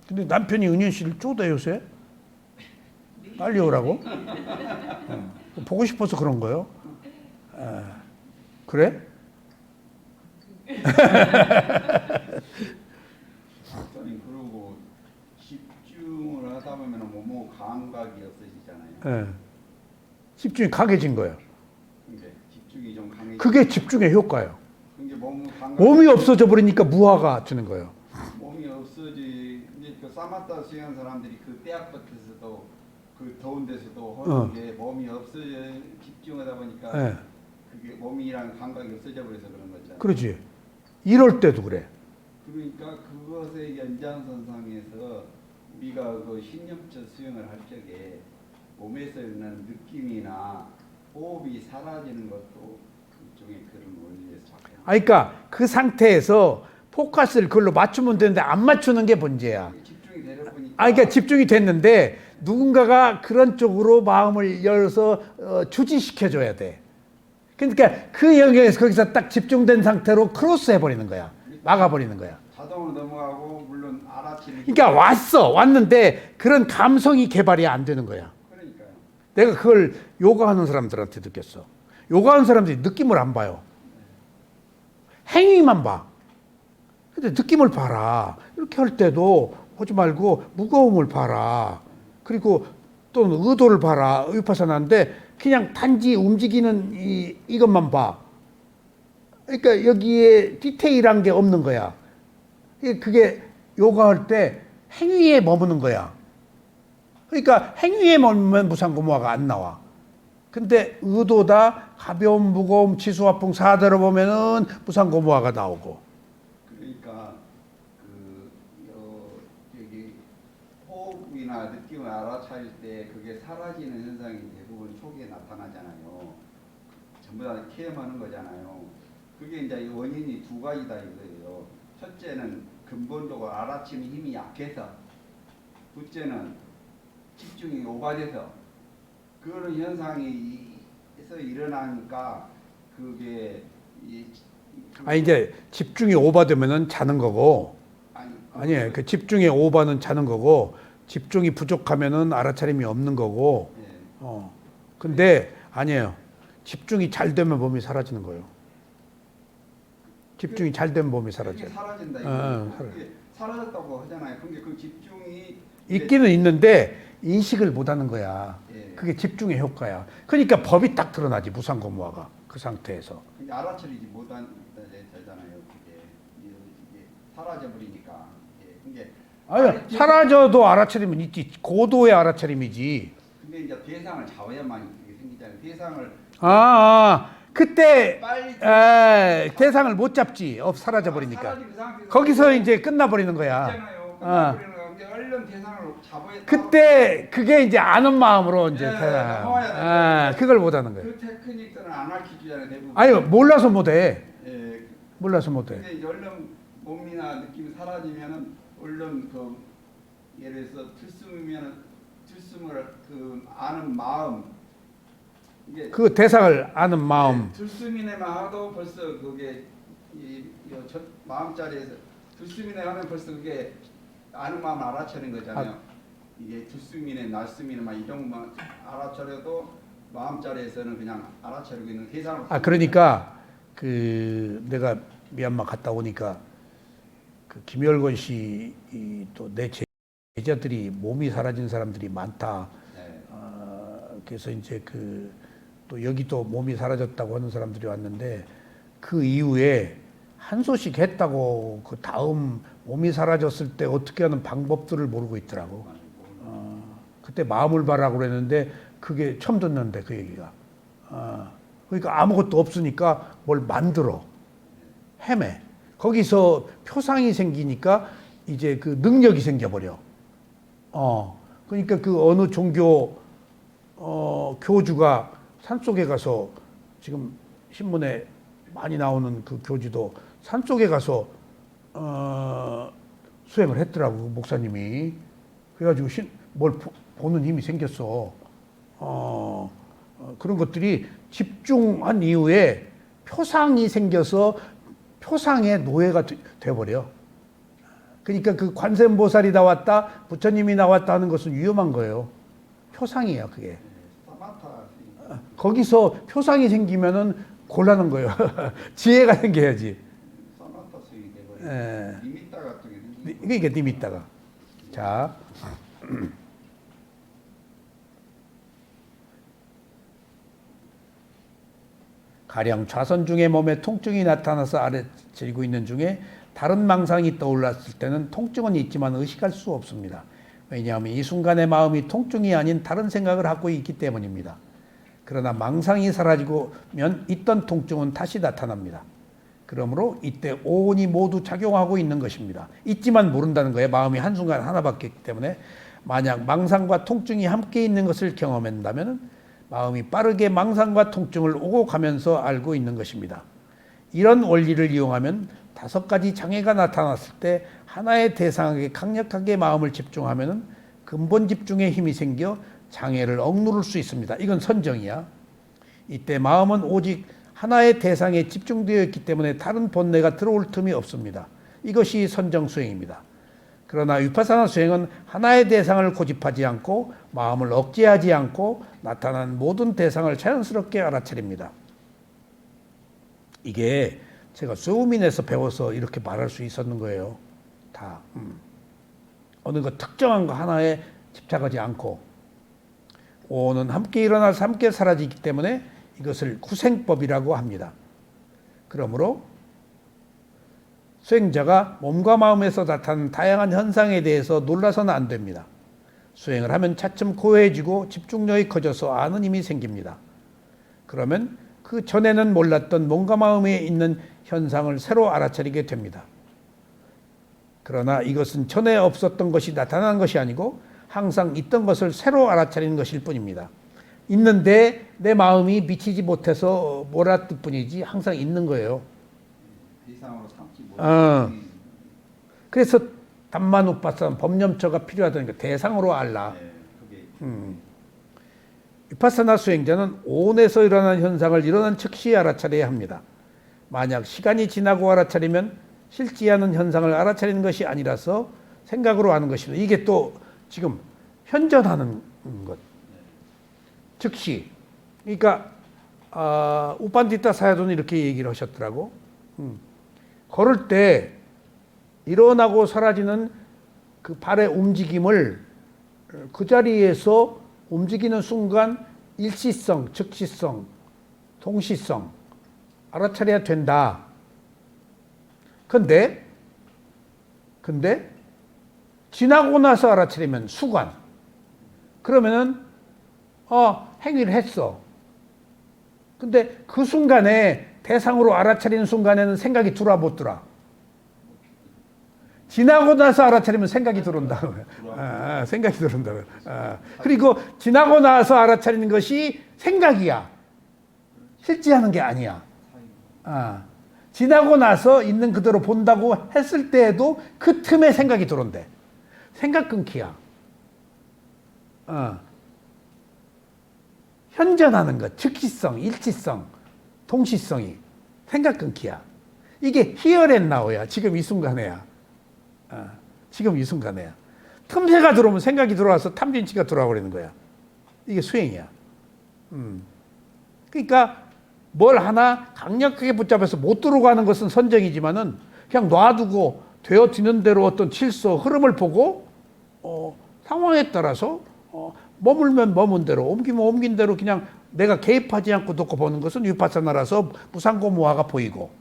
근데 남편이 은현 씨를 쪼대 요새? 빨리 오라고? 보고 싶어서 그런 거예요. 그래? 그러고 집중을 하다 보면 뭐 감각이 없어지잖아요. 집중이 강해진 거예요. 집중이 좀 강해지. 그게 집중의 효과예요. 그게 몸이 없어져 버리니까 무화가 드는 거예요. 몸이 없어지. 이제 그 사마타 수행한 사람들이 그 떼약볕에서도 그 더운 데서도 하는 게 몸이 없어져 집중하다 보니까 그게 몸이랑 감각이 없어져 버려서 그런 거잖아요. 그렇지. 이럴 때도 그래. 그러니까 그것의 연장선상에서 우리가 그 신념적 수행을 할 적에 몸에서 있는 느낌이나 호흡이 사라지는 것도 일종의 그런 원리에서 작용. 그러니까 그 상태에서 포커스를 그걸로 맞추면 되는데 안 맞추는 게 문제야. 집중이 되다 보니까. 그러니까 집중이 됐는데 누군가가 그런 쪽으로 마음을 열어서 주지시켜줘야 돼. 그러니까 그 영역에서 거기서 딱 집중된 상태로 크로스 해버리는 거야. 막아버리는 거야. 자동으로 넘어가고 물론 알아채는. 그러니까 왔는데 그런 감성이 개발이 안 되는 거야. 그러니까요. 내가 그걸 요가하는 사람들한테 느꼈어. 요가하는 사람들이 느낌을 안 봐요. 행위만 봐. 근데 느낌을 봐라. 이렇게 할 때도 보지 말고 무거움을 봐라. 그리고 또는 의도를 봐라. 위파사나인데 그냥 단지 움직이는 이것만 봐. 그러니까 여기에 디테일한 게 없는 거야. 그게 요가할 때 행위에 머무는 거야. 그러니까 행위에 머무면 무상고무화가 안 나와. 근데 의도다, 가벼움, 무거움, 치수, 화풍, 사대로 보면은 무상고무화가 나오고. 그러니까 여기 호흡이나 느낌을 알아차릴 때 그게 사라지는 현상이 대부분 초기에 나타나잖아요. 전부 다 케어하는 거잖아요. 그게 이제 원인이 두 가지다 이거예요. 첫째는 근본적으로 알아채는 힘이 약해서, 둘째는 집중이 오버돼서 그런 현상이 일어나니까 그게 이제 집중이 오버되면은 자는 거고, 아니 그 집중의 오버는 자는 거고, 집중이 부족하면은 알아차림이 없는 거고, 예. 근데 아니에요. 집중이 잘 되면 몸이 사라지는 거예요. 집중이 잘 되면 몸이 사라져요. 그게 사라진다 그게 사라졌다고 하잖아요. 근데 그 집중이 있기는 있는데 인식을 못 하는 거야. 예. 그게 집중의 효과야. 그러니까 법이 딱 드러나지, 무상고무화가. 그 상태에서. 그게 알아차리지 못한 되잖아요. 이게 사라져 버리니까. 예. 아니, 사라져도 알아차림은 있지. 고도의 알아차림이지. 근데 이제 대상을 잡아야만 그게 생기잖아요. 대상을 그때 빨리 대상을 못 잡지. 사라져 버리니까. 사라진 그 상태에서 거기서 이제 끝나버리는 거야. 있잖아요. 끝나버리는 거. 근데 얼른 대상을 잡아야 그때 그게 이제 아는 마음으로 이제 넘어와야 그걸 못 하는 거예요. 그 테크닉들은 안 가르쳐주잖아요. 대부분. 아니, 몰라서 못 해. 예. 몰라서 못 해. 근데 이제 얼른 몸이나 느낌이 사라지면은 얼른 그 예를 들어서 들숨을 그 아는 마음 이게 그 대상을 아는 마음. 들숨이네만 하도 벌써 그게 마음자리에서 들숨이네 하면 벌써 그게 아는 마음을 알아차리는 거잖아요. 이게 들숨이네 날숨이네 막 이런 것만 알아차려도 마음자리에서는 그냥 알아차리고 있는 대상을. 그러니까 그 내가 미얀마 갔다 오니까 그 김열건 씨 또 내 제자들이 몸이 사라진 사람들이 많다. 네. 그래서 이제 그 또 여기도 몸이 사라졌다고 하는 사람들이 왔는데 그 이후에 한 소식 했다고 그 다음 몸이 사라졌을 때 어떻게 하는 방법들을 모르고 있더라고. 그때 마음을 봐라고 그랬는데 그게 처음 듣는데 그 얘기가. 그러니까 아무것도 없으니까 뭘 만들어. 헤매. 거기서 표상이 생기니까 이제 그 능력이 생겨버려. 그러니까 그 어느 종교 교주가 산속에 가서 지금 신문에 많이 나오는 그 교주도 산속에 가서 수행을 했더라고, 그 목사님이. 그래가지고 뭘 보는 힘이 생겼어. 그런 것들이 집중한 이후에 표상이 생겨서 표상의 노예가 돼버려. 그러니까 그 관세음보살이 나왔다, 부처님이 나왔다 하는 것은 위험한 거예요. 표상이에요, 그게. 거기서 표상이 생기면은 곤란한 거예요. 지혜가 생겨야지. 사마타 수익이 돼버려. 니미타 같은 게 그러니까 니미타가. 자. 가령 좌선 중에 몸에 통증이 나타나서 아래처리고 있는 중에 다른 망상이 떠올랐을 때는 통증은 있지만 의식할 수 없습니다. 왜냐하면 이 순간의 마음이 통증이 아닌 다른 생각을 하고 있기 때문입니다. 그러나 망상이 사라지고면 있던 통증은 다시 나타납니다. 그러므로 이때 오온이 모두 작용하고 있는 것입니다. 있지만 모른다는 거예요. 마음이 한순간 하나밖에 있기 때문에. 만약 망상과 통증이 함께 있는 것을 경험한다면 마음이 빠르게 망상과 통증을 오고 가면서 알고 있는 것입니다. 이런 원리를 이용하면 5가지 장애가 나타났을 때 하나의 대상에게 강력하게 마음을 집중하면 근본 집중에 힘이 생겨 장애를 억누를 수 있습니다. 이건 선정이야. 이때 마음은 오직 하나의 대상에 집중되어 있기 때문에 다른 본내가 들어올 틈이 없습니다. 이것이 선정 수행입니다. 그러나 위파사나 수행은 하나의 대상을 고집하지 않고 마음을 억제하지 않고 나타난 모든 대상을 자연스럽게 알아차립니다. 이게 제가 소우민에서 배워서 이렇게 말할 수 있었는 거예요. 다. 어느 것 특정한 거 하나에 집착하지 않고 오는 함께 일어나서 함께 사라지기 때문에 이것을 구생법이라고 합니다. 그러므로 수행자가 몸과 마음에서 나타나는 다양한 현상에 대해서 놀라서는 안 됩니다. 수행을 하면 차츰 고해지고 집중력이 커져서 아는 힘이 생깁니다. 그러면 그 전에는 몰랐던 몸과 마음에 있는 현상을 새로 알아차리게 됩니다. 그러나 이것은 전에 없었던 것이 나타난 것이 아니고 항상 있던 것을 새로 알아차리는 것일 뿐입니다. 있는데 내 마음이 미치지 못해서 몰랐을 뿐이지 항상 있는 거예요. 대상으로 삼지 못해. 그래서 담만우파산 법념처가 필요하다는 게 대상으로 알라. 네, 그게 위파사나 수행자는 오온에서 일어나는 현상을 일어난 즉시 알아차려야 합니다. 만약 시간이 지나고 알아차리면 실지하는 현상을 알아차리는 것이 아니라서 생각으로 하는 것입니다. 이게 또 지금 현전하는 것. 즉시. 그러니까 우판디타 사야도는 이렇게 얘기를 하셨더라고. 걸을 때 일어나고 사라지는 그 발의 움직임을 그 자리에서 움직이는 순간 일시성, 즉시성, 동시성 알아차려야 된다. 근데 지나고 나서 알아차리면 수관. 그러면은 행위를 했어. 근데 그 순간에 대상으로 알아차리는 순간에는 생각이 들어와 못 들어? 지나고 나서 알아차리면 생각이 들어온다. 생각이 들어온다. 그리고 지나고 나서 알아차리는 것이 생각이야. 실제하는 게 아니야. 지나고 나서 있는 그대로 본다고 했을 때에도 그 틈에 생각이 들어온대. 생각 끊기야. 현전하는 것, 즉시성, 일치성, 동시성이 생각 끊기야. 이게 here and now야. 지금 이 순간에야. 지금 이 순간에야. 틈새가 들어오면 생각이 들어와서 탐진치가 돌아와 버리는 거야. 이게 수행이야. 그러니까 뭘 하나 강력하게 붙잡아서 못 들어가는 것은 선정이지만은 그냥 놔두고 되어지는 대로 어떤 질서, 흐름을 보고 상황에 따라서 머물면 머문 대로, 옮기면 옮긴 대로 그냥 내가 개입하지 않고 놓고 보는 것은 위파사나라서 무상고무화가 보이고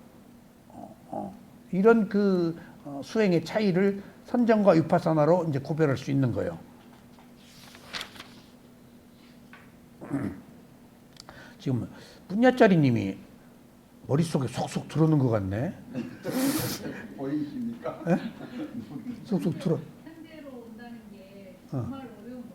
이런 그 수행의 차이를 선정과 위파사나로 이제 구별할 수 있는 거예요. 지금 분야짜리님이 머릿속에 속속 들어오는 것 같네. 보이십니까? 속속 들어. 현재로 온다는 게 정말 어려운 거예요.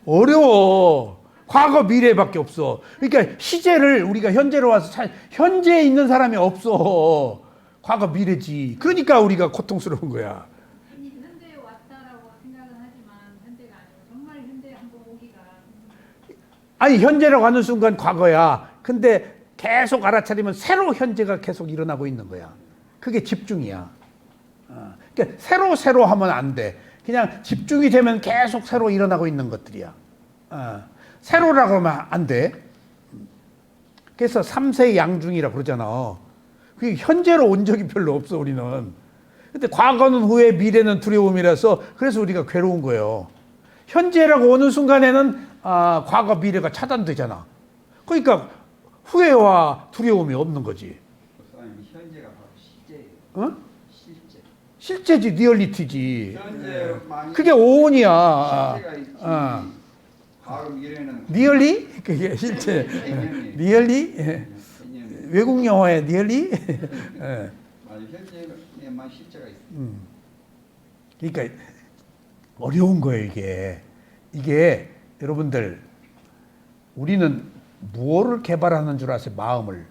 어려워. 과거 미래밖에 없어. 그러니까 시제를 우리가 현재로 와서 현재에 있는 사람이 없어. 과거 미래지. 그러니까 우리가 고통스러운 거야. 현재에 왔다라고 생각은 하지만 현재가 아니고 정말 현재에 한번 오기가 아니 현재라고 하는 순간 과거야. 근데 계속 알아차리면 새로 현재가 계속 일어나고 있는 거야. 그게 집중이야. 그러니까 새로 하면 안 돼. 그냥 집중이 되면 계속 새로 일어나고 있는 것들이야. 새로라고 하면 안 돼. 그래서 3세 양중이라고 그러잖아. 그게 현재로 온 적이 별로 없어 우리는. 근데 과거는 후회, 미래는 두려움이라서 그래서 우리가 괴로운 거예요. 현재라고 오는 순간에는 과거, 미래가 차단되잖아. 그러니까 후회와 두려움이 없는 거지. 목사님, 현재가 바로 시제예요. 어? 실제. 실제지, 리얼리티지. 현재 그게 오온이야. 실제가 있지. 과거 미래는 리얼리? 그게 실제. 개념이에요. 리얼리? 개념이에요. 외국 영화에 리얼리? 맞아요. 현재에만 실제가 있어요. 그러니까 어려운 거예요, 이게. 이게 여러분들 우리는 무엇을 개발하는 줄 아세요? 마음을.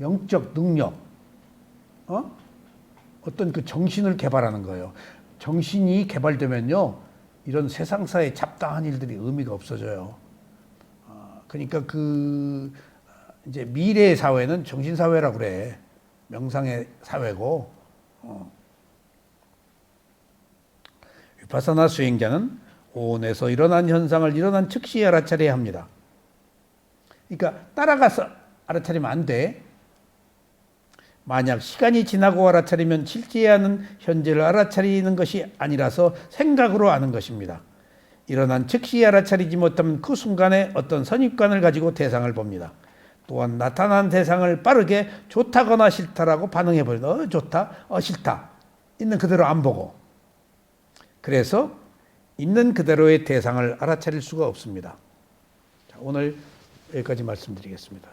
영적 능력. 어떤 그 정신을 개발하는 거예요. 정신이 개발되면요. 이런 세상사의 잡다한 일들이 의미가 없어져요. 그러니까 그 이제 미래의 사회는 정신사회라고 그래. 명상의 사회고. 위파사나 수행자는 오온에서 일어난 현상을 일어난 즉시 알아차려야 합니다. 그러니까 따라가서 알아차리면 안 돼. 만약 시간이 지나고 알아차리면 실제하는 현재를 알아차리는 것이 아니라서 생각으로 아는 것입니다. 일어난 즉시 알아차리지 못하면 그 순간에 어떤 선입관을 가지고 대상을 봅니다. 또한 나타난 대상을 빠르게 좋다거나 싫다라고 반응해버려요. 좋다, 싫다. 있는 그대로 안 보고. 그래서 있는 그대로의 대상을 알아차릴 수가 없습니다. 자, 오늘 여기까지 말씀드리겠습니다.